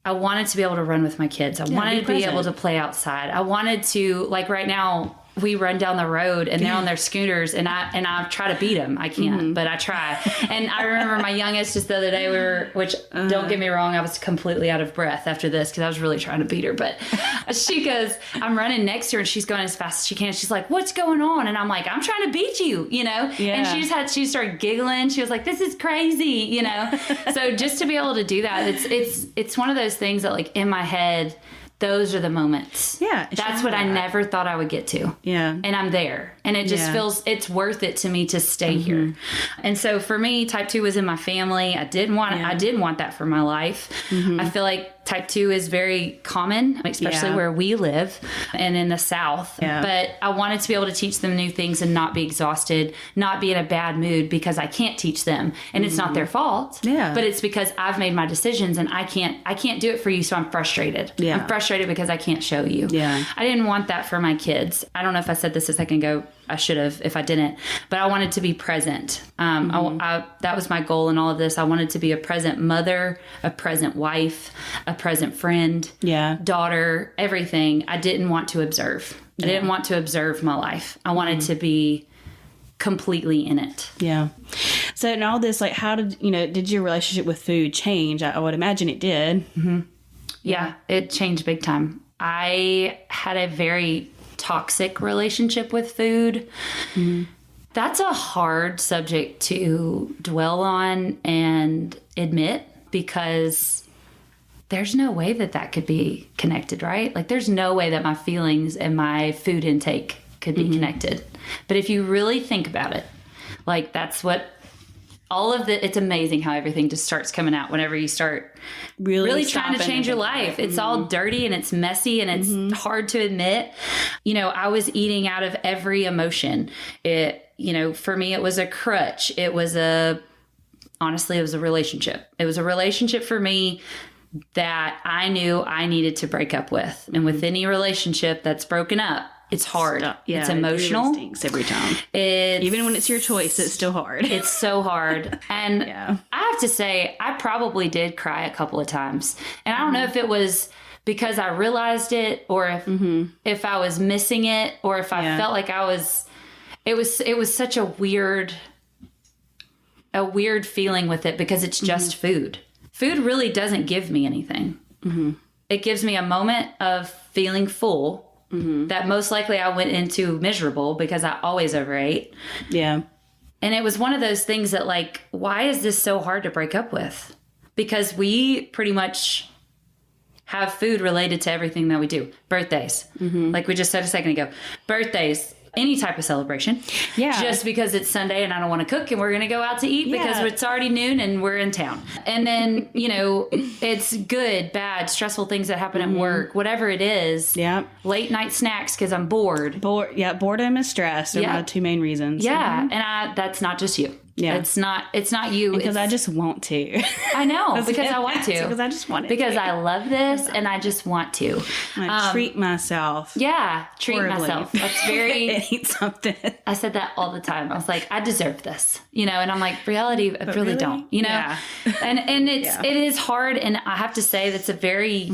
run with my kids. I wanted to be able to play outside. I wanted to, like right now, we run down the road and they're on their scooters and I try to beat them. I can't, but I try. And I remember my youngest just the other day, don't get me wrong, I was completely out of breath after this because I was really trying to beat her. But she goes, I'm running next to her and she's going as fast as she can. She's like, what's going on? And I'm like, I'm trying to beat you, you know? Yeah. And she started giggling. She was like, this is crazy, you know? So just to be able to do that, it's one of those things that, like, in my head, those are the moments. Yeah. That's what I never thought I would get to. Yeah. And I'm there. And it just feels, it's worth it to me to stay here. And so for me, type 2 was in my family. I didn't want that for my life. I feel like type 2 is very common, especially where we live and in the South. Yeah. But I wanted to be able to teach them new things and not be exhausted, not be in a bad mood because I can't teach them. And it's not their fault. Yeah. But it's because I've made my decisions and I can't do it for you. So I'm frustrated. Yeah. I'm frustrated because I can't show you. Yeah. I didn't want that for my kids. I don't know if I said this a second ago. I should have if I didn't, but I wanted to be present. That was my goal in all of this. I wanted to be a present mother, a present wife, a present friend, daughter, everything. I didn't want to observe. I didn't want to observe my life. I wanted to be completely in it. Yeah. So in all this, like, how did your relationship with food change? I would imagine it did. Mm-hmm. Yeah, it changed big time. I had a very toxic relationship with food. That's a hard subject to dwell on and admit because there's no way that could be connected, right? Like, there's no way that my feelings and my food intake could be connected. But if you really think about it, like, that's what it's amazing how everything just starts coming out whenever you start really trying to change your life. It's all dirty and it's messy and it's hard to admit. You know, I was eating out of every emotion. For me, it was a crutch. Honestly, it was a relationship. It was a relationship for me that I knew I needed to break up with. And with any relationship that's broken up, it's hard. It's emotional. It stinks every time. Even when it's your choice, it's still hard. It's so hard. And I have to say, I probably did cry a couple of times. And I don't know if it was because I realized it or if I was missing it or if I felt like it was such a weird feeling with it because it's just food. Food really doesn't give me anything. It gives me a moment of feeling full. That most likely I went into miserable because I always overate. Yeah. And it was one of those things that, like, why is this so hard to break up with? Because we pretty much have food related to everything that we do. Birthdays. Like we just said a second ago. Birthdays. Any type of celebration. Yeah. Just because it's Sunday and I don't want to cook and we're going to go out to eat because it's already noon and we're in town. And then, it's good, bad, stressful things that happen at work, whatever it is. Yeah. Late night snacks because I'm bored. Boredom and stress are my two main reasons. Yeah. And that's not just you. Yeah. It's not you. Because I just want to. I know. Because I want to. Because I just want to. Because I love this and I just want to. I treat myself. Yeah. Treat myself. That's very... Eat something. I said that all the time. I was like, I deserve this. And I'm like, reality, I really don't. Yeah. And it is hard. And I have to say that's a very...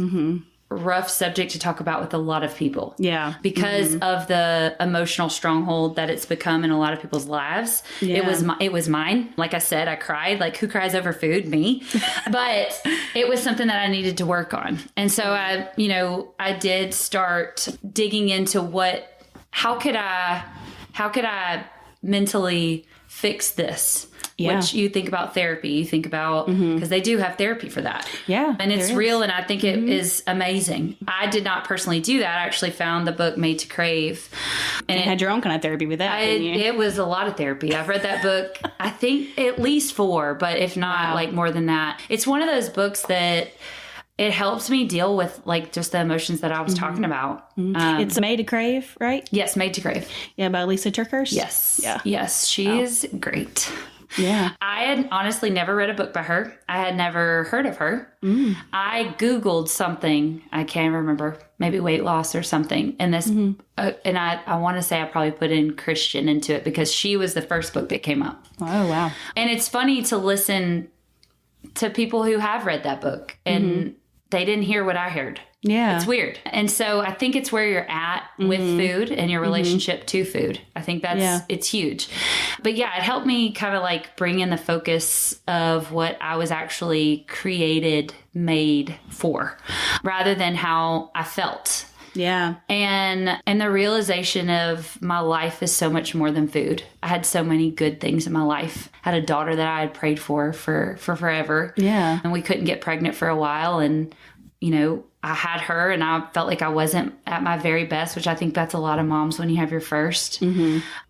rough subject to talk about with a lot of people. Yeah. Because of the emotional stronghold that it's become in a lot of people's lives. Yeah. It was mine. Like I said, I cried. Like, who cries over food? Me. But it was something that I needed to work on. And so I did start digging into how could I mentally fix this? Yeah. Which you think about therapy, you think about, because they do have therapy for that. Yeah. And it's real. And I think it is amazing. I did not personally do that. I actually found the book Made to Crave. And you had your own kind of therapy with that, didn't you? It was a lot of therapy. I've read that book, I think at least 4, but if not, like more than that. It's one of those books that it helps me deal with like just the emotions that I was talking about. It's Made to Crave, right? Yes, Made to Crave. Yeah, by Lisa Turkhurst. Yes. Yeah. Yes, she is great. Yeah. I had honestly never read a book by her. I had never heard of her. I Googled something. I can't remember. Maybe weight loss or something. And this, and I want to say I probably put in Christian into it because she was the first book that came up. Oh, wow. And it's funny to listen to people who have read that book and they didn't hear what I heard. Yeah. It's weird. And so I think it's where you're at with food and your relationship to food. I think it's huge. But yeah, it helped me kind of like bring in the focus of what I was actually made for, rather than how I felt. Yeah. And the realization of my life is so much more than food. I had so many good things in my life. I had a daughter that I had prayed for forever. Yeah. And we couldn't get pregnant for a while. And, you know, I had her and I felt like I wasn't at my very best, which I think that's a lot of moms when you have your first.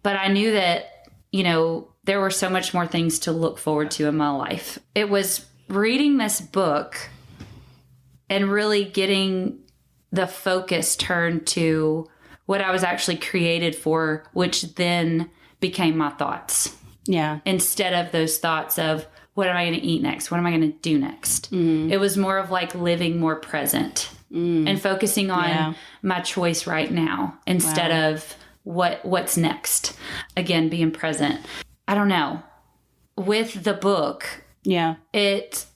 But I knew that, you know, there were so much more things to look forward to in my life. It was reading this book and really getting the focus turned to what I was actually created for, which then became my thoughts. Yeah. Instead of those thoughts of, what am I going to eat next? What am I going to do next? It was more of like living more present and focusing on my choice right now instead of what's next. Again, being present. I don't know. With the book, it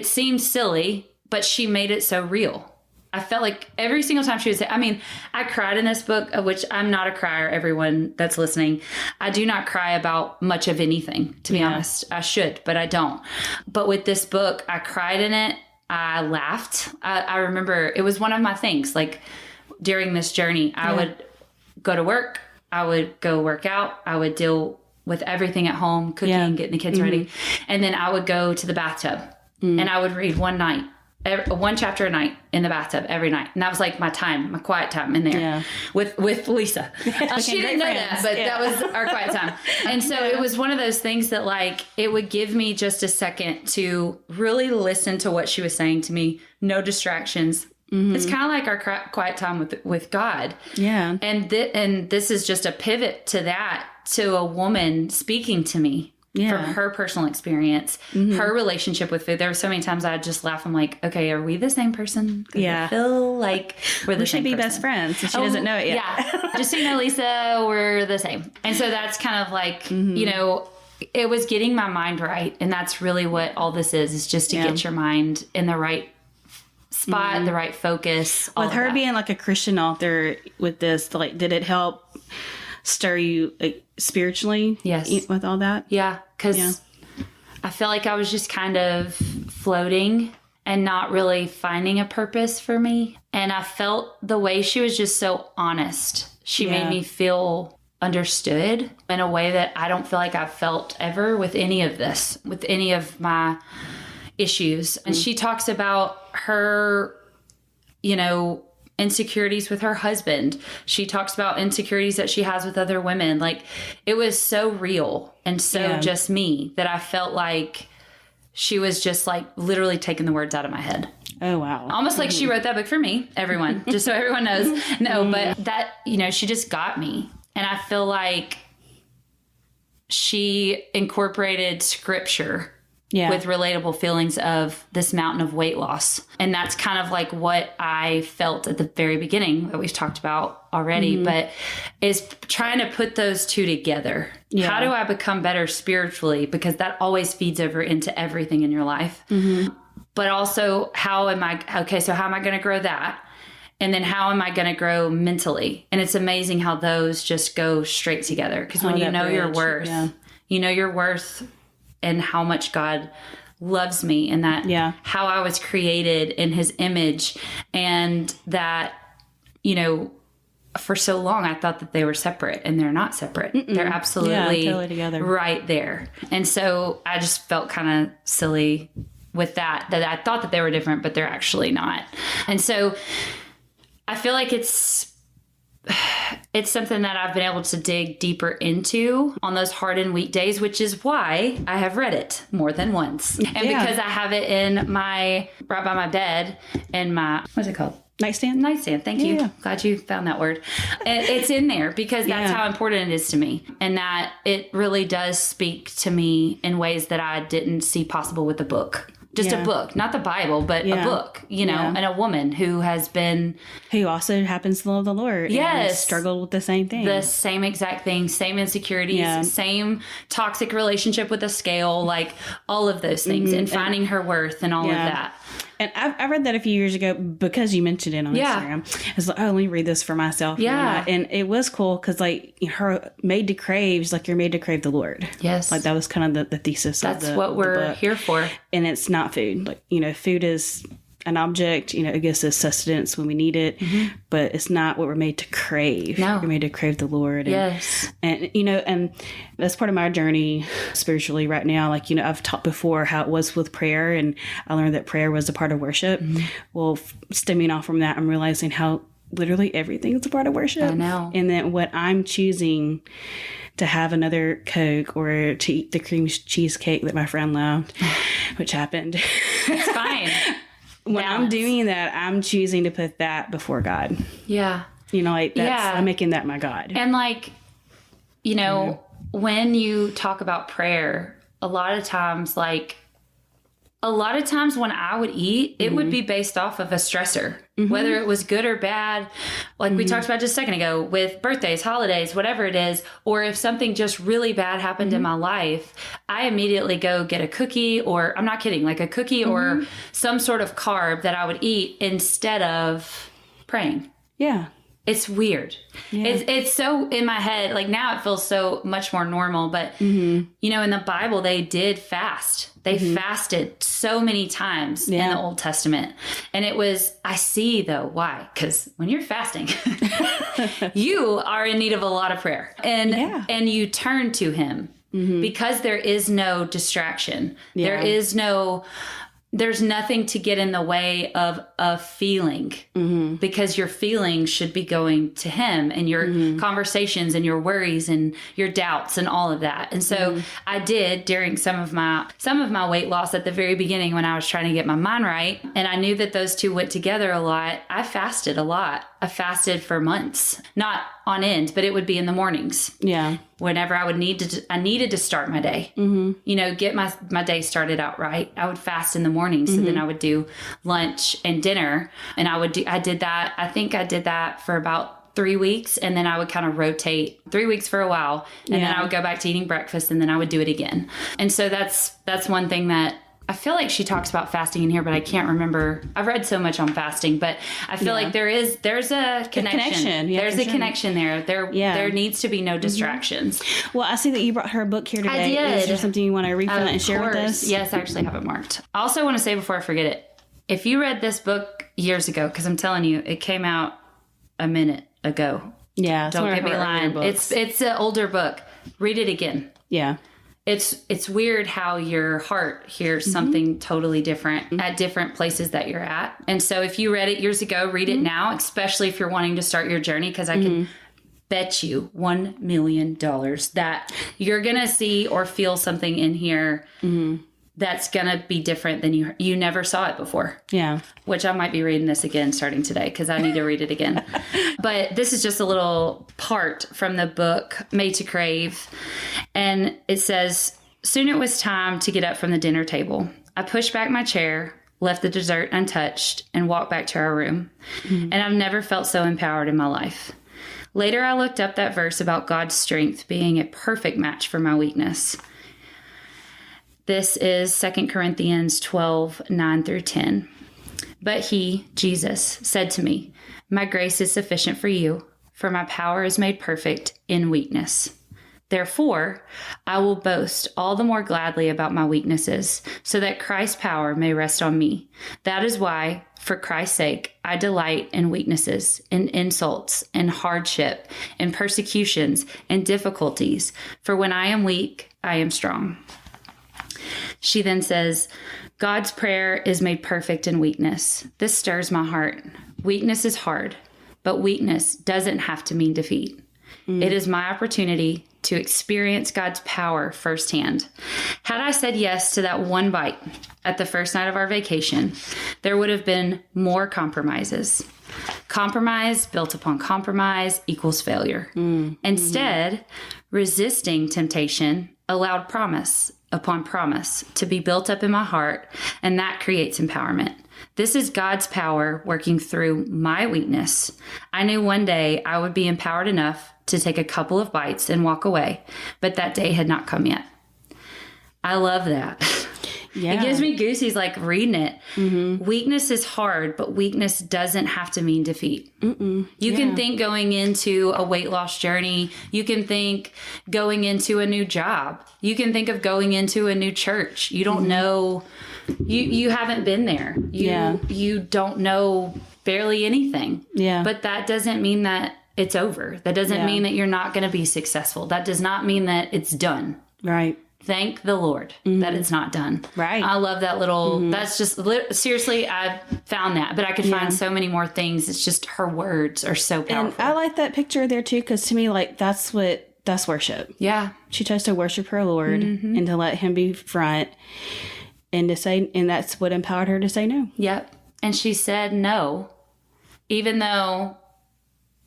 seems silly, but she made it so real. I felt like every single time she would say, I mean, I cried in this book, of which I'm not a crier, everyone that's listening. I do not cry about much of anything, to be honest. I should, but I don't. But with this book, I cried in it. I laughed. I remember it was one of my things. Like during this journey, I would go to work. I would go work out. I would deal with everything at home, cooking, getting the kids ready. And then I would go to the bathtub and I would read one chapter a night in the bathtub every night. And that was like my time, my quiet time in there with Lisa. She didn't know that, but that was our quiet time. And so it was one of those things that like, it would give me just a second to really listen to what she was saying to me. No distractions. It's kind of like our quiet time with God. Yeah. And this is just a pivot to that, to a woman speaking to me. From her personal experience, her relationship with food. There were so many times I'd just laugh. I'm like, okay, are we the same person? I feel like we're the same person. We should be best friends. And she doesn't know it yet. Yeah. Just so you know, Lisa, we're the same. And so that's kind of like, you know, it was getting my mind right. And that's really what all this is just to get your mind in the right spot, the right focus. With her being like a Christian author with this, like, did it help stir you spiritually? Yes. With all that? Yeah. Because I feel like I was just kind of floating and not really finding a purpose for me. And I felt the way she was just so honest. She made me feel understood in a way that I don't feel like I've felt ever with any of this, with any of my issues. And she talks about her, you know, insecurities with her husband. She talks about insecurities that she has with other women. Like, it was so real and so just me that I felt like she was just like literally taking the words out of my head. Oh, wow. Almost like she wrote that book for me, everyone, just so everyone knows. No, but that, you know, she just got me. And I feel like she incorporated scripture with relatable feelings of this mountain of weight loss. And that's kind of like what I felt at the very beginning that we've talked about already, but is trying to put those two together. Yeah. How do I become better spiritually? Because that always feeds over into everything in your life. But also, how am I going to grow that? And then how am I going to grow mentally? And it's amazing how those just go straight together. Because when you know your worth, you know your worth and how much God loves me, and that how I was created in his image, and that, you know, for so long I thought that they were separate, and they're not separate. They're absolutely totally together. Right there. And so I just felt kind of silly with that I thought that they were different, but they're actually not. And so I feel like it's it's something that I've been able to dig deeper into on those hard and weak days, which is why I have read it more than once. And because I have it in right by my bed in my, what's it called? Nightstand? Nightstand. Thank you. Glad you found that word. It's in there because that's how important it is to me. And that it really does speak to me in ways that I didn't see possible with the book. Just a book, not the Bible, but a book, you know, and a woman who also happens to love the Lord. Yes. And struggled with the same thing. The same exact thing, same insecurities, same toxic relationship with the scale, like all of those things and finding her worth and all of that. And I read that a few years ago because you mentioned it on Instagram. I was like, oh, let me read this for myself. Yeah. And it was cool because, like, her made to crave, she's like, you're made to crave the Lord. Yes. Like, that was kind of the thesis of the book. That's what we're here for. And it's not food. Like, you know, food is an object, you know, it gives us sustenance when we need it, but it's not what we're made to crave. No. We're made to crave the Lord. And, you know, and that's part of my journey spiritually right now. Like, you know, I've talked before how it was with prayer, and I learned that prayer was a part of worship. Well, stemming off from that, I'm realizing how literally everything is a part of worship. I know. And that what I'm choosing to have another Coke or to eat the cream cheesecake that my friend loved, which happened. It's fine. When I'm doing that, I'm choosing to put that before God. Yeah. You know, like I'm making that my God. And like, you know, when you talk about prayer, a lot of times when I would eat, it would be based off of a stressor, whether it was good or bad. Like we talked about just a second ago with birthdays, holidays, whatever it is, or if something just really bad happened in my life, I immediately go get a cookie, or I'm not kidding, like a cookie or some sort of carb that I would eat instead of praying. Yeah. It's weird. Yeah. It's so in my head. Like now it feels so much more normal. But, you know, in the Bible, they did fast. They fasted so many times in the Old Testament. And it was, I see though, why? Because when you're fasting, you are in need of a lot of prayer. And you turn to him because there is no distraction. Yeah. There's nothing to get in the way of a feeling because your feelings should be going to him, and your conversations and your worries and your doubts and all of that. And so I did during some of my weight loss at the very beginning when I was trying to get my mind right. And I knew that those two went together a lot. I fasted a lot. I fasted for months, not on end, but it would be in the mornings. Yeah. Whenever I needed to start my day, you know, get my day started out right. I would fast in the morning. So then I would do lunch and dinner, and I did that for about 3 weeks. And then I would kind of rotate 3 weeks for a while. And then I would go back to eating breakfast, and then I would do it again. And so that's one thing that I feel like she talks about fasting in here, but I can't remember. I've read so much on fasting, but I feel like there's a connection. There's a connection there. There needs to be no distractions. Well, I see that you brought her a book here today. I did. Is there something you want to read from that and share with us? Yes, I actually have it marked. I also want to say before I forget it, if you read this book years ago, because I'm telling you, it came out a minute ago. Yeah. Don't get me lying. It's an older book. Read it again. Yeah. It's weird how your heart hears something totally different at different places that you're at. And so if you read it years ago, read it now, especially if you're wanting to start your journey, because I can bet you $1 million that you're going to see or feel something in here that's going to be different than you never saw it before. Yeah. Which I might be reading this again starting today because I need to read it again. But this is just a little part from the book, Made to Crave. And it says, soon it was time to get up from the dinner table. I pushed back my chair, left the dessert untouched, and walked back to our room. And I've never felt so empowered in my life. Later, I looked up that verse about God's strength being a perfect match for my weakness. This is 2 Corinthians 12:9-10. But he, Jesus, said to me, my grace is sufficient for you, for my power is made perfect in weakness. Therefore, I will boast all the more gladly about my weaknesses, so that Christ's power may rest on me. That is why, for Christ's sake, I delight in weaknesses, in insults, in hardship, in persecutions, in difficulties. For when I am weak, I am strong. She then says, God's prayer is made perfect in weakness. This stirs my heart. Weakness is hard, but weakness doesn't have to mean defeat. It is my opportunity to experience God's power firsthand. Had I said yes to that one bite at the first night of our vacation, there would have been more compromises. Compromise built upon compromise equals failure. Instead, resisting temptation allowed promise upon promise to be built up in my heart, and that creates empowerment. This is God's power working through my weakness. I knew one day I would be empowered enough to take a couple of bites and walk away, but that day had not come yet. I love that. Yeah. It gives me goosies like reading it. Weakness is hard, but weakness doesn't have to mean defeat. You can think going into a weight loss journey. You can think going into a new job. You can think of going into a new church. You don't know. You haven't been there. You don't know barely anything. But that doesn't mean that it's over. That doesn't mean that you're not going to be successful. That does not mean that it's done. Right. Thank the Lord that it's not done. Right. I love that little, that's just, seriously, I found that. But I could find so many more things. It's just her words are so powerful. And I like that picture there too, because to me, like, that's worship. Yeah. She chose to worship her Lord and to let him be front and to say, and that's what empowered her to say no. Yep. And she said no, even though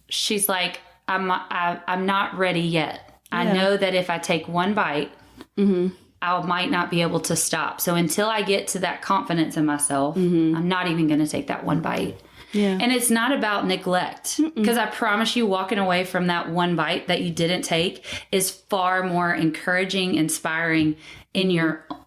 she's like, I'm not ready yet. I know that if I take one bite, I might not be able to stop. So until I get to that confidence in myself, I'm not even going to take that one bite. Yeah. And it's not about neglect, because I promise you, walking away from that one bite that you didn't take is far more encouraging, inspiring in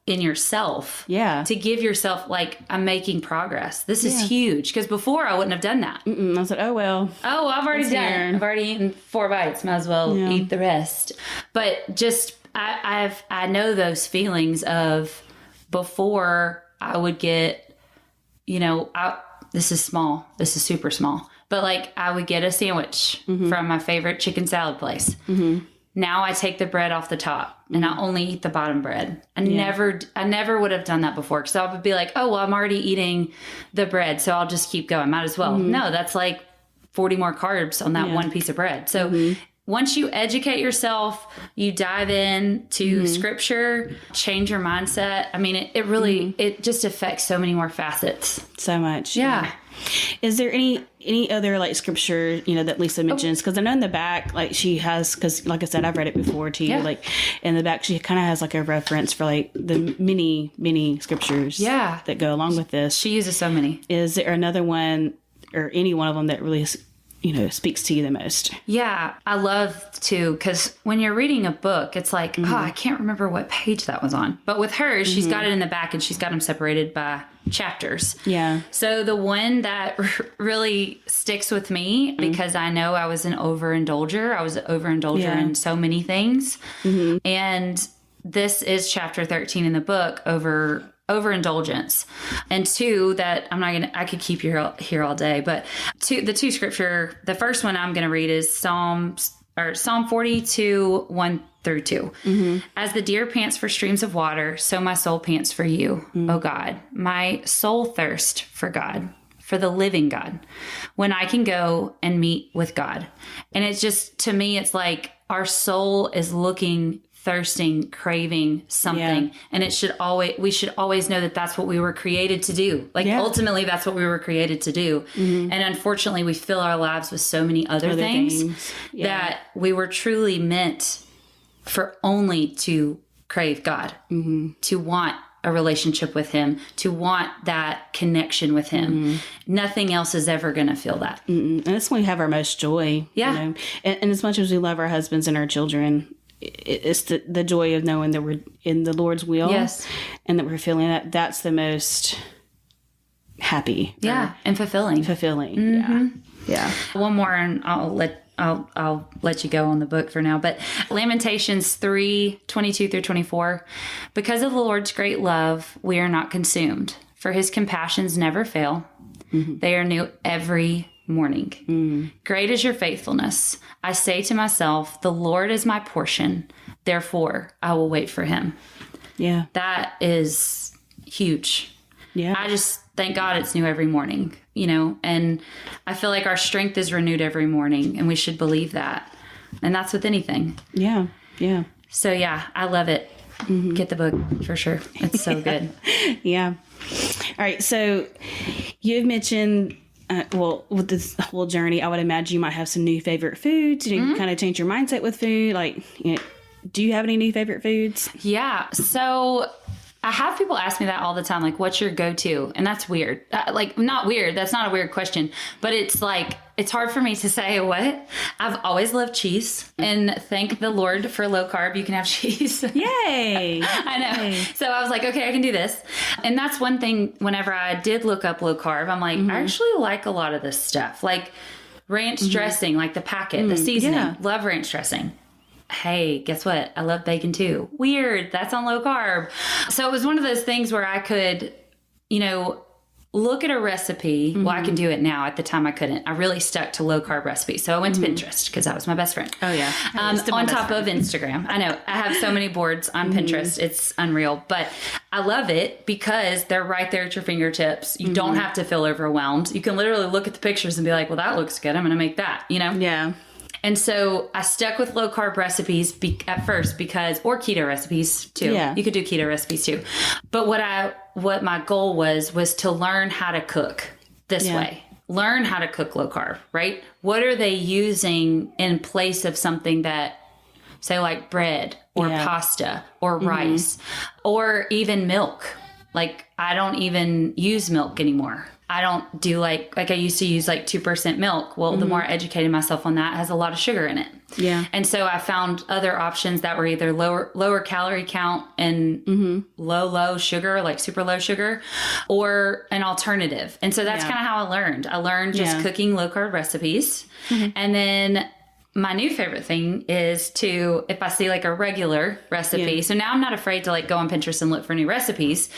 yourself. Yeah. To give yourself, like, I'm making progress. This is huge, because before I wouldn't have done that. I was like, oh, well. Oh, I've already done it. I've already eaten 4 bites. Might as well eat the rest. But just, I know those feelings of before I would get, this is small. This is super small. But like, I would get a sandwich from my favorite chicken salad place. Now I take the bread off the top and I only eat the bottom bread. I never would have done that before, because I would be like, oh, well, I'm already eating the bread, so I'll just keep going. Might as well. No, that's like 40 more carbs on that one piece of bread. So once you educate yourself, you dive into scripture, change your mindset. I mean, it really, it just affects so many more facets. So much. Yeah. Is there any other like scripture, that Lisa mentions? Because I know in the back, like she has, because like I said, I've read it before too. Like in the back, she kind of has like a reference for like the many scriptures that go along with this. She uses so many. Is there another one or any one of them that really speaks to you the most? Yeah, I love to, because when you're reading a book, it's like, oh, I can't remember what page that was on. But with hers, she's got it in the back and she's got them separated by chapters. Yeah. So the one that really sticks with me, because I know I was an overindulger. I was an overindulger in so many things. And this is chapter 13 in the book, overindulgence. And 2 that I could keep you here all day, but the 2 scripture, the first one I'm going to read is Psalm 42, 1-2. As the deer pants for streams of water, so my soul pants for you, O God. My soul thirsts for God, for the living God, when I can go and meet with God. And it's just, to me, it's like our soul is looking, thirsting, craving something. And we should always know that that's what we were created to do. Like ultimately that's what we were created to do. And unfortunately we fill our lives with so many other things. That we were truly meant for only to crave God, to want a relationship with him, to want that connection with him. Nothing else is ever going to feel that. And that's when we have our most joy. Yeah. And as much as we love our husbands and our children, it's the joy of knowing that we're in the Lord's will. Yes. And that we're feeling that. That's the most happy. Yeah. And fulfilling. Yeah. One more, and I'll let you go on the book for now. But Lamentations 3:22-24. Because of the Lord's great love, we are not consumed, for his compassions never fail. They are new every morning. Great is your faithfulness. I say to myself, the Lord is my portion. Therefore, I will wait for him. Yeah. That is huge. Yeah. I just thank God it's new every morning, and I feel like our strength is renewed every morning, and we should believe that. And that's with anything. Yeah. Yeah. So yeah, I love it. Get the book for sure. It's so good. Yeah. All right. So you've mentioned, with this whole journey, I would imagine you might have some new favorite foods. You kind of change your mindset with food. Like, do you have any new favorite foods? Yeah. So I have people ask me that all the time. Like, what's your go-to? And that's weird. Not weird. That's not a weird question. But it's like, it's hard for me to say what. I've always loved cheese. And thank the Lord for low carb. You can have cheese. Yay. I know. Yay. So I was like, okay, I can do this. And that's one thing whenever I did look up low carb, I'm like, I actually like a lot of this stuff. Like ranch dressing, like the packet, the seasoning. Yeah. Love ranch dressing. Hey, guess what? I love bacon too. Weird. That's on low carb. So it was one of those things where I could, look at a recipe. Well, I can do it now. At the time I couldn't. I really stuck to low carb recipes. So I went to Pinterest because that was my best friend. Oh yeah. On top of Instagram. I know. I have so many boards on Pinterest. It's unreal. But I love it because they're right there at your fingertips. You don't have to feel overwhelmed. You can literally look at the pictures and be like, well, that looks good. I'm going to make that, Yeah. And so I stuck with low carb recipes at first or keto recipes too. Yeah. You could do keto recipes too. But what my goal was to learn how to cook this way. Learn how to cook low carb, right? What are they using in place of something that, say, like bread or pasta or rice or even milk? Like I don't even use milk anymore. I don't do like I used to use like 2% milk. Well, the more I educated myself on that, it has a lot of sugar in it. Yeah. And so I found other options that were either lower calorie count and low sugar, like super low sugar, or an alternative. And so that's kind of how I learned. I learned just cooking low carb recipes. And then my new favorite thing is if I see like a regular recipe. So now I'm not afraid to like go on Pinterest and look for new recipes,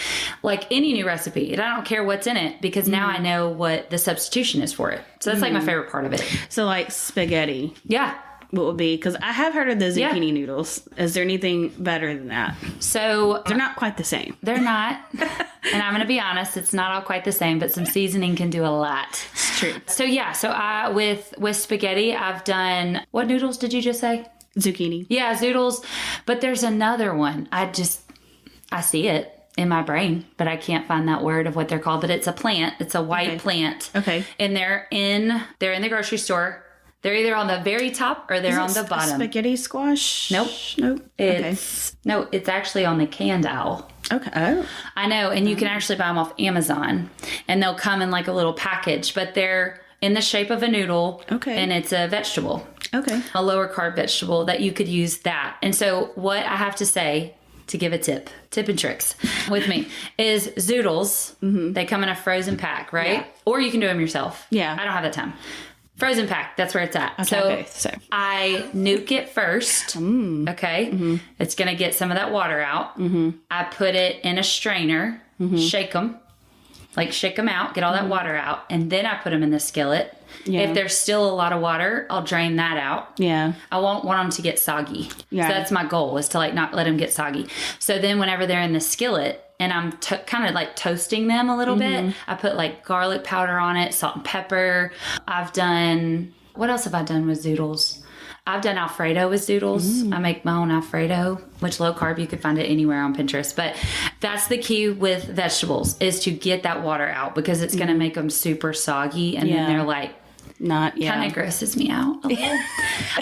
like any new recipe. And I don't care what's in it because now I know what the substitution is for it. So that's like my favorite part of it. So like spaghetti. Yeah. What would be? Because I have heard of the zucchini noodles. Is there anything better than that? So they're not quite the same. They're not. And I'm going to be honest, it's not all quite the same, but some seasoning can do a lot. It's true. So yeah, with spaghetti, I've done, what noodles did you just say? Zucchini. Yeah, zoodles. But there's another one. I see it in my brain, but I can't find that word of what they're called. But it's a plant. It's a white plant. Okay. And they're in the grocery store. They're either on the very top or they're on the bottom. Spaghetti squash? Nope. It's actually on the canned aisle. Okay. Oh. I know. And you can actually buy them off Amazon and they'll come in like a little package, but they're in the shape of a noodle. Okay. And it's a vegetable. Okay. A lower carb vegetable that you could use that. And so what I have to say, to give a tip and tricks with me, is zoodles. They come in a frozen pack, right? Yeah. Or you can do them yourself. Yeah. I don't have the time. Frozen pack, that's where it's at. Okay, so I nuke it first. Okay. It's going to get some of that water out. I put it in a strainer, shake them out, get all that water out. And then I put them in the skillet. Yeah. If there's still a lot of water, I'll drain that out. Yeah. I won't want them to get soggy. Yeah. So that's my goal, is to like not let them get soggy. So then whenever they're in the skillet and I'm kind of like toasting them a little bit, I put like garlic powder on it, salt and pepper. What else have I done with zoodles? I've done Alfredo with zoodles. I make my own Alfredo, which low carb, you could find it anywhere on Pinterest. But that's the key with vegetables, is to get that water out, because it's going to make them super soggy. And then they're like, kind of grosses me out a little.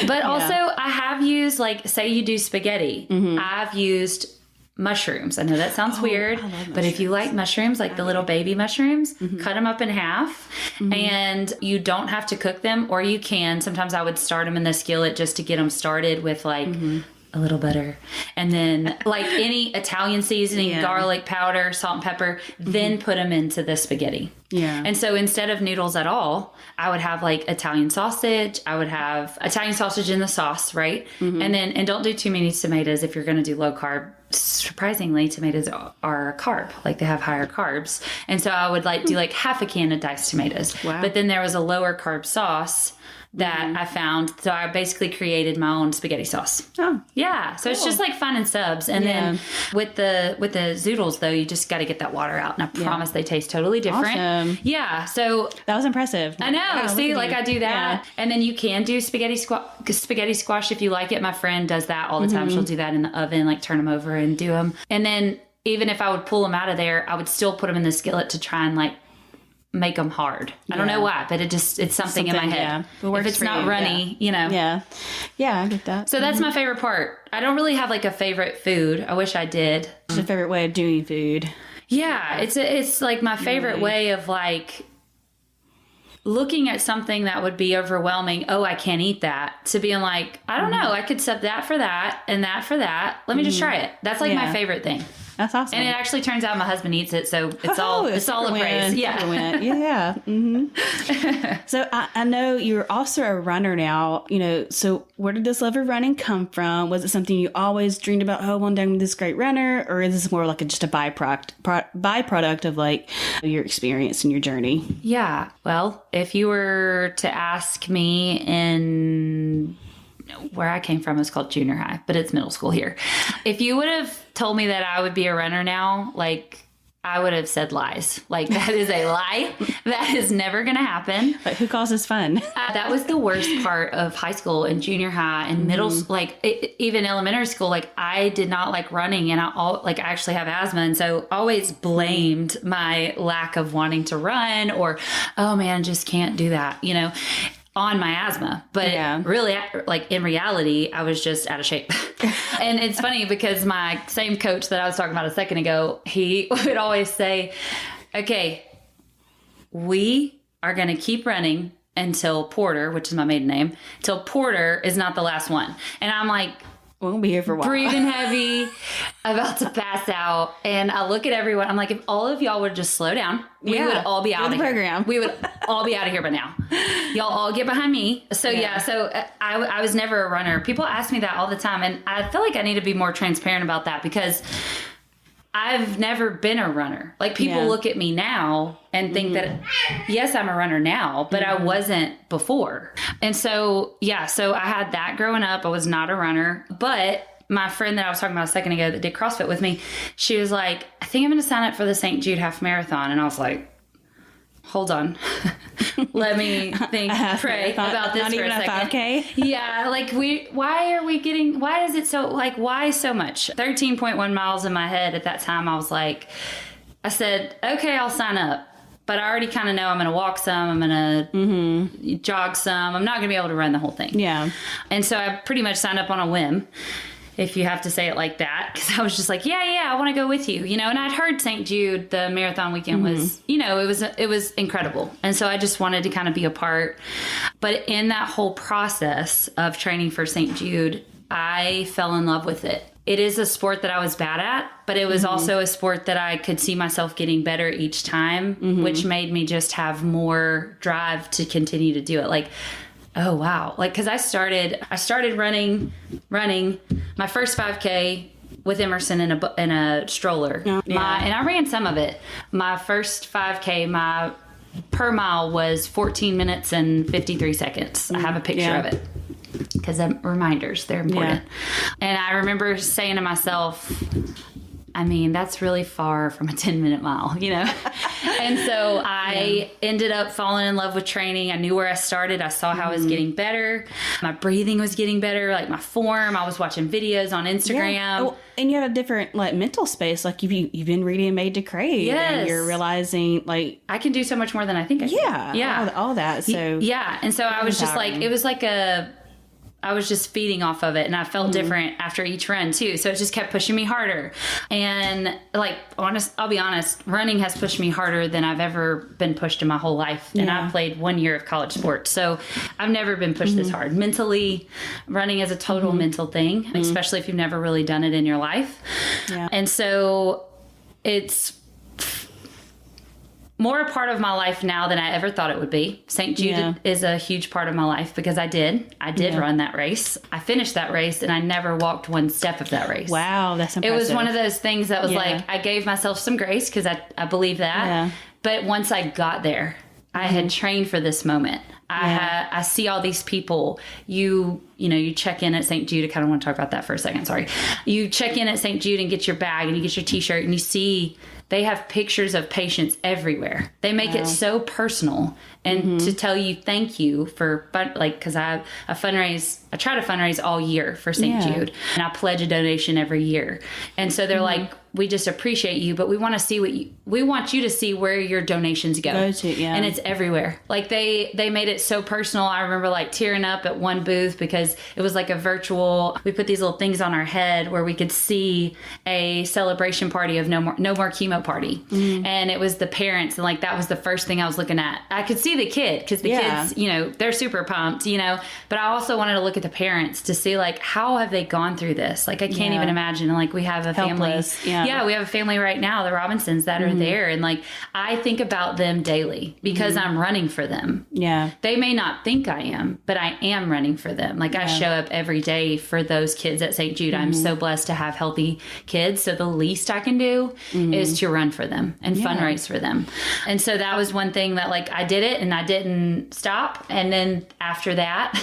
But also I have used, like, say you do spaghetti. I've used mushrooms. I know that sounds weird, but if you like mushrooms, like the little baby mushrooms, cut them up in half, and you don't have to cook them, or you can. Sometimes I would start them in the skillet just to get them started with like a little butter, and then like any Italian seasoning, garlic powder, salt and pepper, then put them into the spaghetti. Yeah. And so instead of noodles at all, I would have like Italian sausage. I would have Italian sausage in the sauce, right? And don't do too many tomatoes if you're going to do low carb. Surprisingly, tomatoes are a carb, like they have higher carbs. And so I would like do like half a can of diced tomatoes. Wow. But then there was a lower carb sauce that I found. So I basically created my own spaghetti sauce. Oh, yeah. So it's just like finding subs. And then with the zoodles, though, you just got to get that water out. And I promise they taste totally different. Awesome. Yeah. So that was impressive. I know. Wow, see, like I do that. Yeah. And then you can do spaghetti squash if you like it. My friend does that all the time. She'll do that in the oven, like turn them over and do them. And then even if I would pull them out of there, I would still put them in the skillet to try and like make them hard. I don't know why, but it's something in my head. If it's not runny, you know. Yeah. Yeah, I get that. So that's my favorite part. I don't really have like a favorite food. I wish I did. What's your favorite way of doing food? Yeah, it's like my favorite way of like looking at something that would be overwhelming. Oh, I can't eat that. To being like, I don't know. I could sub that for that and that for that. Let me just try it. That's like my favorite thing. That's awesome. And it actually turns out my husband eats it, so it's all a praise. Yeah. Yeah. Mm-hmm. So I know you're also a runner now, you know, so where did this love of running come from? Was it something you always dreamed about, oh, one day I'm this great runner? Or is this more like just a byproduct of like your experience and your journey? Yeah. Well, if you were to ask me in where I came from, is called junior high, but it's middle school here. If you would have told me that I would be a runner now, like I would have said lies. Like that is a lie. That is never going to happen. Like who calls this fun? That was the worst part of high school and junior high and middle, like even elementary school. Like I did not like running, and I actually have asthma, and so always blamed my lack of wanting to run, or oh man, just can't do that, you know, on my asthma. But really, like in reality, I was just out of shape. And it's funny because my same coach that I was talking about a second ago, he would always say, okay, we are going to keep running until Porter, which is my maiden name, till Porter is not the last one. And I'm like, we'll be here for a while. Breathing heavy, about to pass out. And I look at everyone. I'm like, if all of y'all would just slow down, we would all be out of here. We would all be out of here by now. Y'all all get behind me. So so I was never a runner. People ask me that all the time. And I feel like I need to be more transparent about that, because I've never been a runner. Like people look at me now and think that, yes, I'm a runner now, but I wasn't before. And so, so I had that growing up. I was not a runner, but my friend that I was talking about a second ago that did CrossFit with me, she was like, I think I'm going to sign up for the St. Jude half marathon. And I was like, hold on. Let me think, pray about this for a second. 5K? Yeah. Like why is it so, like, why so much? 13.1 miles in my head at that time. I was like, I said, okay, I'll sign up. But I already kind of know I'm going to walk some, I'm going to jog some. I'm not going to be able to run the whole thing. Yeah. And so I pretty much signed up on a whim, if you have to say it like that, because I was just like, I want to go with you, you know. And I'd heard St. Jude, the marathon weekend was, you know, it was incredible. And so I just wanted to kind of be a part. But in that whole process of training for St. Jude, I fell in love with it. It is a sport that I was bad at, but it was also a sport that I could see myself getting better each time, which made me just have more drive to continue to do it. Like, oh wow. Like, cause I started running my first 5K with Emerson in a stroller. And I ran some of it. My first 5K, my per mile was 14 minutes and 53 seconds. I have a picture of it, because reminders, they're important. And I remember saying to myself, I mean, that's really far from a 10-minute mile, you know? And so I ended up falling in love with training. I knew where I started. I saw how I was getting better. My breathing was getting better, like my form. I was watching videos on Instagram. Yeah. Oh, and you have a different, like, mental space. Like, you've been reading Made to Crave. Yes. And you're realizing, like, I can do so much more than I think I can. Yeah. All that. So and so I was just like, it was like I was just feeding off of it, and I felt different after each run too. So it just kept pushing me harder. And like, I'll be honest, running has pushed me harder than I've ever been pushed in my whole life. And I played 1 year of college sports. So I've never been pushed this hard. Mentally, running is a total mental thing, especially if you've never really done it in your life. Yeah. And so it's more a part of my life now than I ever thought it would be. St. Jude is a huge part of my life, because I did run that race. I finished that race, and I never walked one step of that race. Wow, that's impressive. It was one of those things that was like, I gave myself some grace, because I believe that. Yeah. But once I got there, I had trained for this moment. I see all these people. You check in at St. Jude. I kind of want to talk about that for a second. Sorry. You check in at St. Jude and get your bag and you get your t-shirt and you see they have pictures of patients everywhere. They make it so personal and to tell you thank you for, because I try to fundraise all year for St. Jude, and I pledge a donation every year. And so they're like, we just appreciate you, but we want to see we want you to see where your donations go. And it's everywhere. Like they made it so personal. I remember like tearing up at one booth because it was like a virtual, we put these little things on our head where we could see a celebration party of no more chemo party. And it was the parents. And like, that was the first thing I was looking at. I could see the kid because the kids, they're super pumped, but I also wanted to look at the parents to see like, how have they gone through this? Like, I can't even imagine. Like, we have a Helpless. family. Yeah, we have a family right now, the Robinsons, that are there. And like, I think about them daily because I'm running for them. Yeah. They may not think I am, but I am running for them. Like, I show up every day for those kids at St. Jude. I'm so blessed to have healthy kids. So the least I can do is to run for them and fundraise for them. And so that was one thing that like, I did it and I didn't stop. And then after that,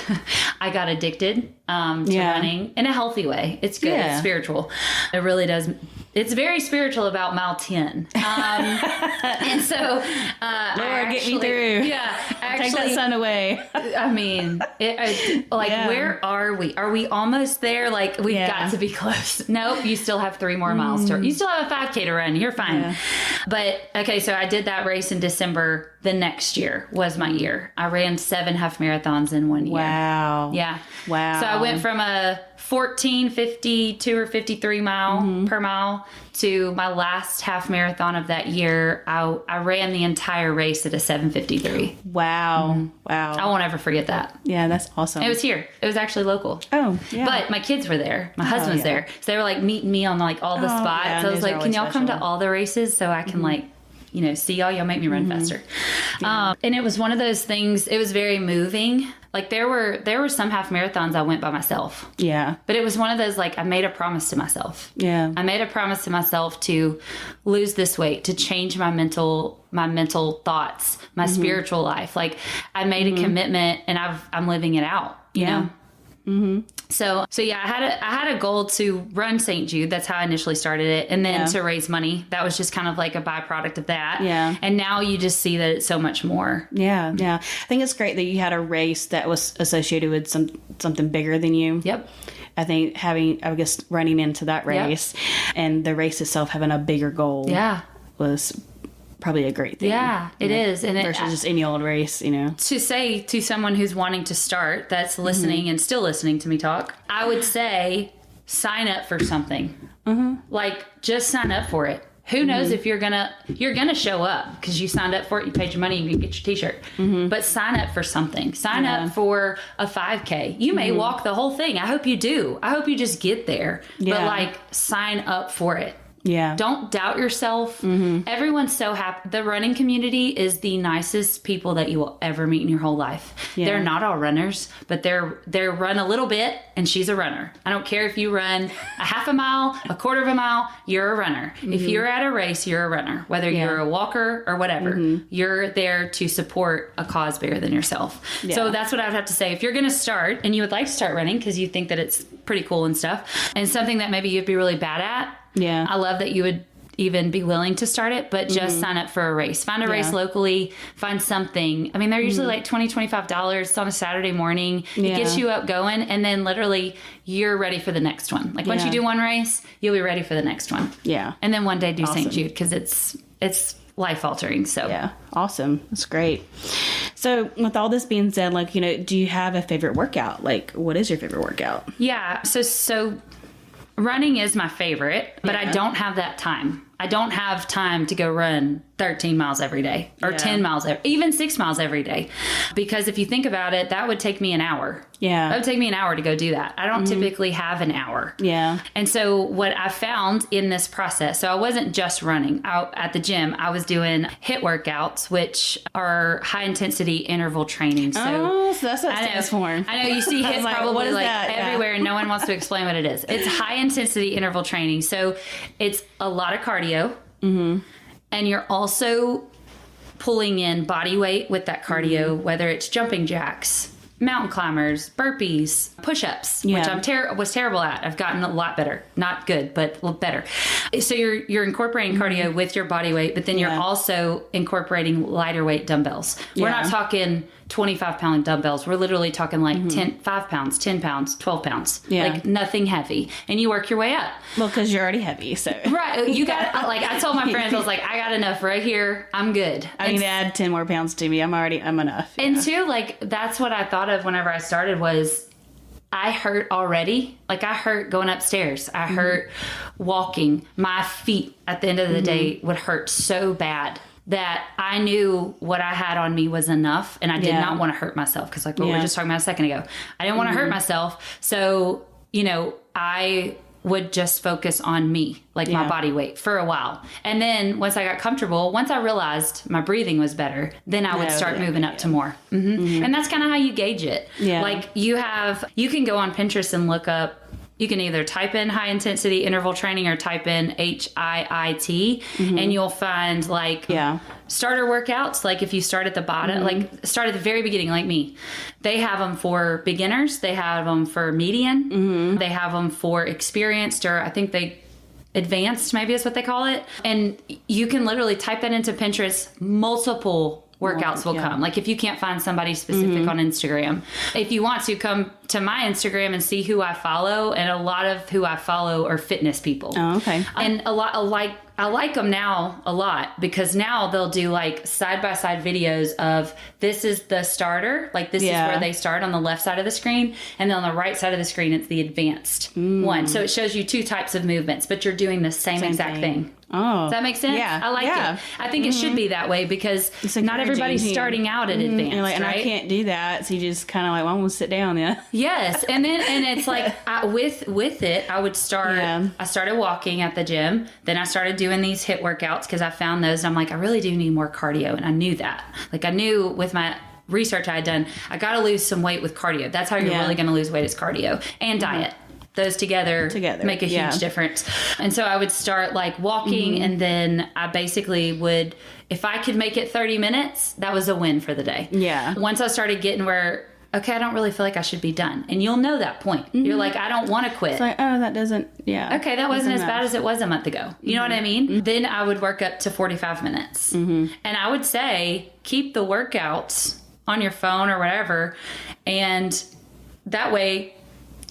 I got addicted to running in a healthy way. It's good. It's spiritual. It really does. It's very spiritual about mile 10. And so, Lord, get me through. Yeah. Take that sun away. I mean, where are we? Are we almost there? Like, we've got to be close. Nope. You still have 3 more miles you still have a 5K to run. You're fine. Yeah. But okay. So I did that race in December. The next year was my year. I ran 7 half marathons in 1 year. Wow. Yeah. Wow. So I went from a 14, 52 or 53 mile per mile to my last half marathon of that year. I ran the entire race at a 7:53. Wow. Wow. I won't ever forget that. Yeah, that's awesome. It was here. It was actually local. Oh, yeah. But my kids were there. My husband's there. So they were like meeting me on like all the spots. Yeah, so I was like, can y'all come to all the races so I can like, see y'all make me run faster. Yeah. And it was one of those things, it was very moving. Like there were some half marathons I went by myself. Yeah. But it was one of those, like, I made a promise to myself. Yeah. I made a promise to myself to lose this weight, to change my mental thoughts, my spiritual life. Like, I made a commitment and I'm living it out, you know? Mm-hmm. So yeah, I had a goal to run St. Jude. That's how I initially started it. And then to raise money. That was just kind of like a byproduct of that. Yeah. And now you just see that it's so much more. Yeah. Yeah. I think it's great that you had a race that was associated with something bigger than you. Yep. I think running into that race and the race itself having a bigger goal was probably a great thing. Yeah, it is. And versus just any old race, To say to someone who's wanting to start, that's listening and still listening to me talk, I would say sign up for something. Like, just sign up for it. Who knows if you're gonna show up because you signed up for it, you paid your money, you can get your t-shirt. But sign up for something. Sign up for a 5K. You may walk the whole thing. I hope you do. I hope you just get there. But like, sign up for it. Yeah. Don't doubt yourself. Everyone's so happy. The running community is the nicest people that you will ever meet in your whole life. Yeah. They're not all runners, but they're run a little bit, and she's a runner. I don't care if you run a half a mile, a quarter of a mile, you're a runner. If you're at a race, you're a runner. Whether you're a walker or whatever, you're there to support a cause bigger than yourself. Yeah. So that's what I would have to say. If you're going to start and you would like to start running because you think that it's pretty cool and stuff, and something that maybe you'd be really bad at, I love that you would even be willing to start it, but just sign up for a race. Find a race locally. Find something. I mean, they're usually like $20, $25. It's on a Saturday morning. It gets you up going, and then literally you're ready for the next one. Like, once you do one race, you'll be ready for the next one. Yeah. And then one day do St. Jude because it's life altering. So yeah, awesome. That's great. So with all this being said, like, do you have a favorite workout? Like, what is your favorite workout? Yeah. So running is my favorite, but I don't have that time. I don't have time to go run 13 miles every day or 10 miles, even 6 miles every day. Because if you think about it, that would take me an hour. Yeah. That would take me an hour to go do that. I don't typically have an hour. Yeah. And so what I found in this process, so I wasn't just running out at the gym. I was doing HIIT workouts, which are high intensity interval training. So, so that's what it stands for. I know you see HIIT probably everywhere and no one wants to explain what it is. It's high intensity interval training. So it's a lot of cardio. And you're also pulling in body weight with that cardio, whether it's jumping jacks, mountain climbers, burpees, push-ups, which was terrible at. I've gotten a lot better. Not good, but better. So you're incorporating cardio with your body weight, but then you're also incorporating lighter weight dumbbells. We're not talking 25-pound dumbbells. We're literally talking like 5 pounds, 10 pounds, 12 pounds. Yeah. Like nothing heavy. And you work your way up. Well, because you're already heavy, so. Right. You got, like, I told my friends, I was like, I got enough right here. I'm good. I need to add 10 more pounds to me. I'm enough. Yeah. And two, like, that's what I thought of whenever I started was, I hurt already. Like, I hurt going upstairs. I hurt walking. My feet at the end of the day would hurt so bad that I knew what I had on me was enough, and I did not want to hurt myself, because like what we were just talking about a second ago. I didn't want to hurt myself. So, you know, I would just focus on me, like my body weight for a while. And then once I got comfortable, once I realized my breathing was better, then I would start moving up to more. And that's kind of how you gauge it. Yeah. Like you can go on Pinterest and look up, you can either type in high intensity interval training or type in HIIT, and you'll find like starter workouts. Like if you start at the bottom, like start at the very beginning, like me, they have them for beginners. They have them for median. They have them for experienced, or I think advanced, maybe is what they call it. And you can literally type that into Pinterest, multiple workouts will come. Like if you can't find somebody specific on Instagram, if you want to come to my Instagram and see who I follow, and a lot of who I follow are fitness people. Oh, okay. And I like them now a lot, because now they'll do like side-by-side videos of this is the starter, like this is where they start on the left side of the screen, and then on the right side of the screen it's the advanced one. So it shows you two types of movements, but you're doing the same exact thing. Oh. Does that make sense? Yeah. I like it. I think it should be that way, because not everybody's starting out at advanced, and right? I can't do that, so you just kind of like, well, I'm going to sit down, Yes, and it's like with it, I would start. I started walking at the gym, then I started doing these HIIT workouts, because I found those, and I'm like, I really do need more cardio, and I knew that. Like I knew with my research I had done, I got to lose some weight with cardio. That's how you're really going to lose weight, is cardio and diet. Those together make a huge difference. And so I would start like walking, and then I basically would, if I could make it 30 minutes, that was a win for the day. Yeah. Once I started getting where, okay, I don't really feel like I should be done. And you'll know that point. You're like, I don't want to quit. It's like, oh, that doesn't, okay, that wasn't as bad as it was a month ago. You know what I mean? Then I would work up to 45 minutes. And I would say, keep the workouts on your phone or whatever. And that way,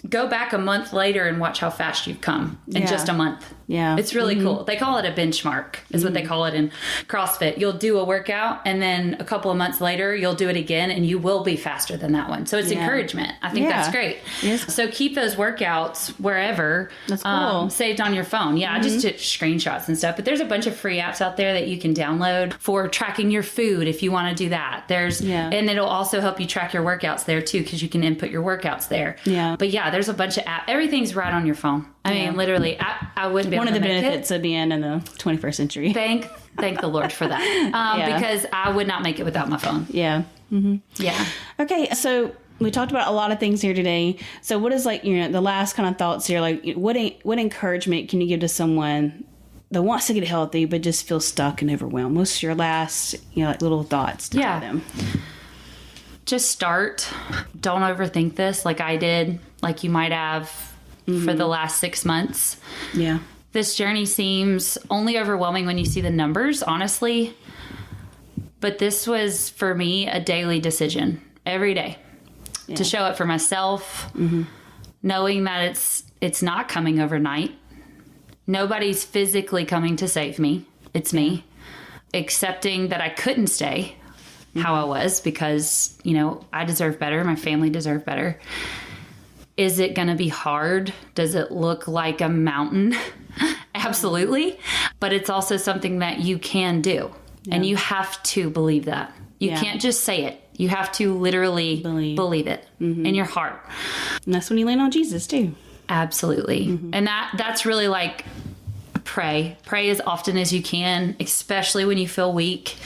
go back a month later and watch how fast you've come in just a month. Yeah. It's really cool. They call it a benchmark, is what they call it in CrossFit. You'll do a workout, and then a couple of months later, you'll do it again, and you will be faster than that one. So it's encouragement. I think that's great. Yes. So keep those workouts wherever. That's cool. Saved on your phone. Yeah, I just took screenshots and stuff. But there's a bunch of free apps out there that you can download for tracking your food if you want to do that. And it'll also help you track your workouts there too, because you can input your workouts there. Yeah. But yeah, there's a bunch of apps. Everything's right on your phone. I mean, literally, I wouldn't be able to make it. One of the benefits of being in the 21st century. Thank the Lord for that. Because I would not make it without my phone. Yeah. Yeah. Okay, so we talked about a lot of things here today. So what is the last kind of thoughts here? Like, what encouragement can you give to someone that wants to get healthy but just feels stuck and overwhelmed? What's your last, little thoughts to tell them? Just start. Don't overthink this like I did, like you might have for the last 6 months. Yeah. This journey seems only overwhelming when you see the numbers, honestly. But this was, for me, a daily decision every day to show up for myself, knowing that it's not coming overnight. Nobody's physically coming to save me. It's me. Accepting that I couldn't stay how I was, because, I deserve better. My family deserve better. Is it going to be hard? Does it look like a mountain? Absolutely. But it's also something that you can do. Yeah. And you have to believe that. You can't just say it. You have to literally believe it in your heart. And that's when you lean on Jesus too. Absolutely. And that's really like pray. Pray as often as you can, especially when you feel weak.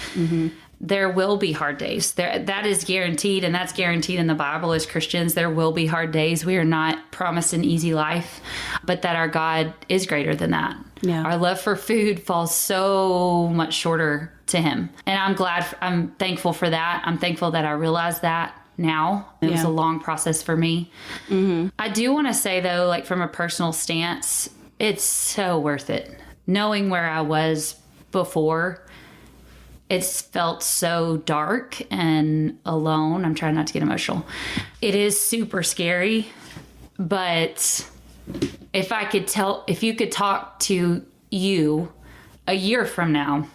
There will be hard days. That is guaranteed, and that's guaranteed in the Bible as Christians. There will be hard days. We are not promised an easy life, but that our God is greater than that. Yeah. Our love for food falls so much shorter to him. And I'm thankful for that. I'm thankful that I realized that now. It was a long process for me. Mm-hmm. I do want to say though, like from a personal stance, it's so worth it. Knowing where I was before, it's felt so dark and alone. I'm trying not to get emotional. It is super scary, but if you could talk to you a year from now,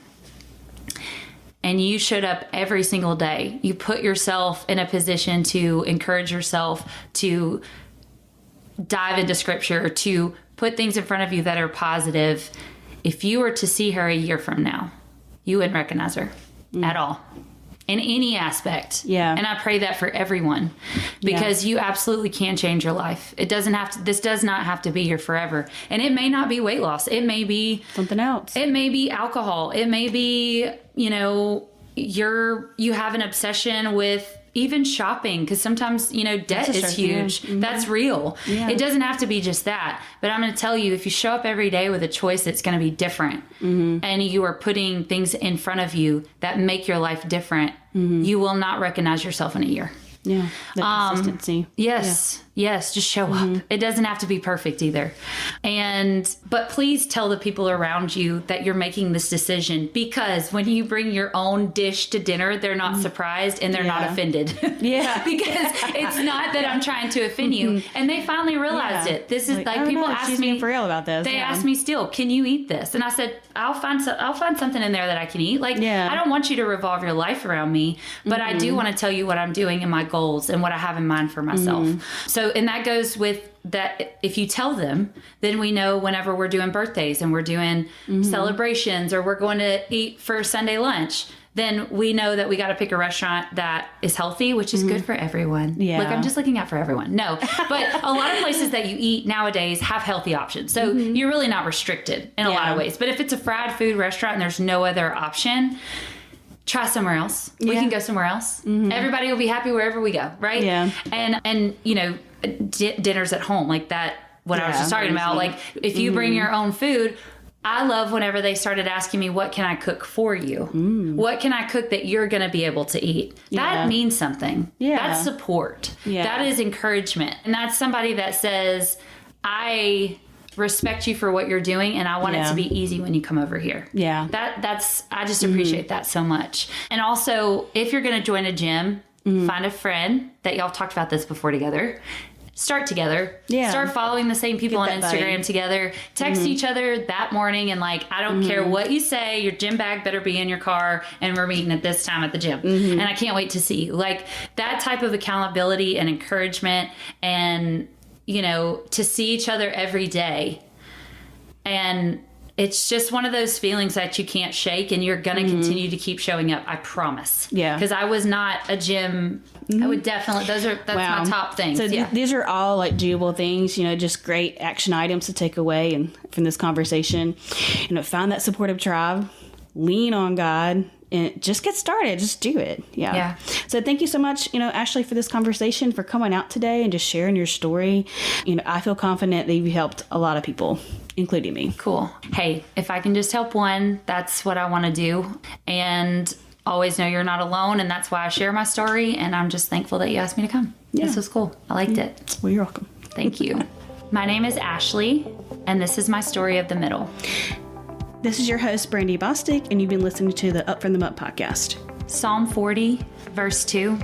and you showed up every single day, you put yourself in a position to encourage yourself, to dive into scripture, to put things in front of you that are positive. If you were to see her a year from now, you wouldn't recognize her at all in any aspect. Yeah. And I pray that for everyone, because you absolutely can change your life. This does not have to be your forever. And it may not be weight loss. It may be something else. It may be alcohol. It may be, you have an obsession with even shopping, because sometimes, debt is huge. Mm-hmm. That's real. Yeah. It doesn't have to be just that. But I'm going to tell you, if you show up every day with a choice that's going to be different, and you are putting things in front of you that make your life different, you will not recognize yourself in a year. Yeah. The consistency. Yes. Yes. Just show up. It doesn't have to be perfect either. But please tell the people around you that you're making this decision, because when you bring your own dish to dinner, they're not surprised and they're not offended. Yeah. Because it's not that I'm trying to offend you. And they finally realized it. This is like people ask me for real about this. They ask me still, can you eat this? And I said, I'll find something in there that I can eat. Like, I don't want you to revolve your life around me, but I do want to tell you what I'm doing and my goals and what I have in mind for myself. So, and that goes with that. If you tell them, then we know whenever we're doing birthdays and we're doing celebrations, or we're going to eat for Sunday lunch, then we know that we got to pick a restaurant that is healthy, which is good for everyone. Yeah. Look, I'm just looking out for everyone. No, but a lot of places that you eat nowadays have healthy options. So you're really not restricted in a lot of ways. But if it's a fried food restaurant and there's no other option, try somewhere else. We can go somewhere else. Everybody will be happy wherever we go, right? Yeah. And dinners at home, like that, what I was just talking about. Like, if you bring your own food, I love whenever they started asking me, what can I cook for you? What can I cook that you're going to be able to eat? That means something. Yeah. That's support. Yeah. That is encouragement. And that's somebody that says, I respect you for what you're doing, and I want it to be easy when you come over here. Yeah. I just appreciate that so much. And also, if you're going to join a gym, find a friend that y'all talked about this before together. Start together. Yeah. Start following the same people on Instagram together. Text each other that morning and like, I don't care what you say, your gym bag better be in your car and we're meeting at this time at the gym. And I can't wait to see you. Like, that type of accountability and encouragement, and, to see each other every day. And it's just one of those feelings that you can't shake, and you're going to continue to keep showing up. I promise. Yeah. Because I was not a gym. I would definitely, that's my top things. So these are all like doable things, just great action items to take away and from this conversation. Find that supportive tribe, lean on God, and just get started. Just do it. Yeah. So thank you so much, Ashlie, for this conversation, for coming out today and just sharing your story. I feel confident that you've helped a lot of people, including me. Cool. Hey, if I can just help one, that's what I want to do. And always know you're not alone. And that's why I share my story. And I'm just thankful that you asked me to come. Yeah. This was cool. I liked it. Well, you're welcome. Thank you. My name is Ashlie, and this is my story of the middle. This is your host, Brandy Bostic, and you've been listening to the Up From the Muck podcast. Psalm 40, verse 2.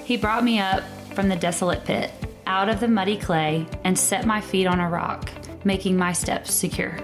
He brought me up from the desolate pit, out of the muddy clay, and set my feet on a rock, making my steps secure.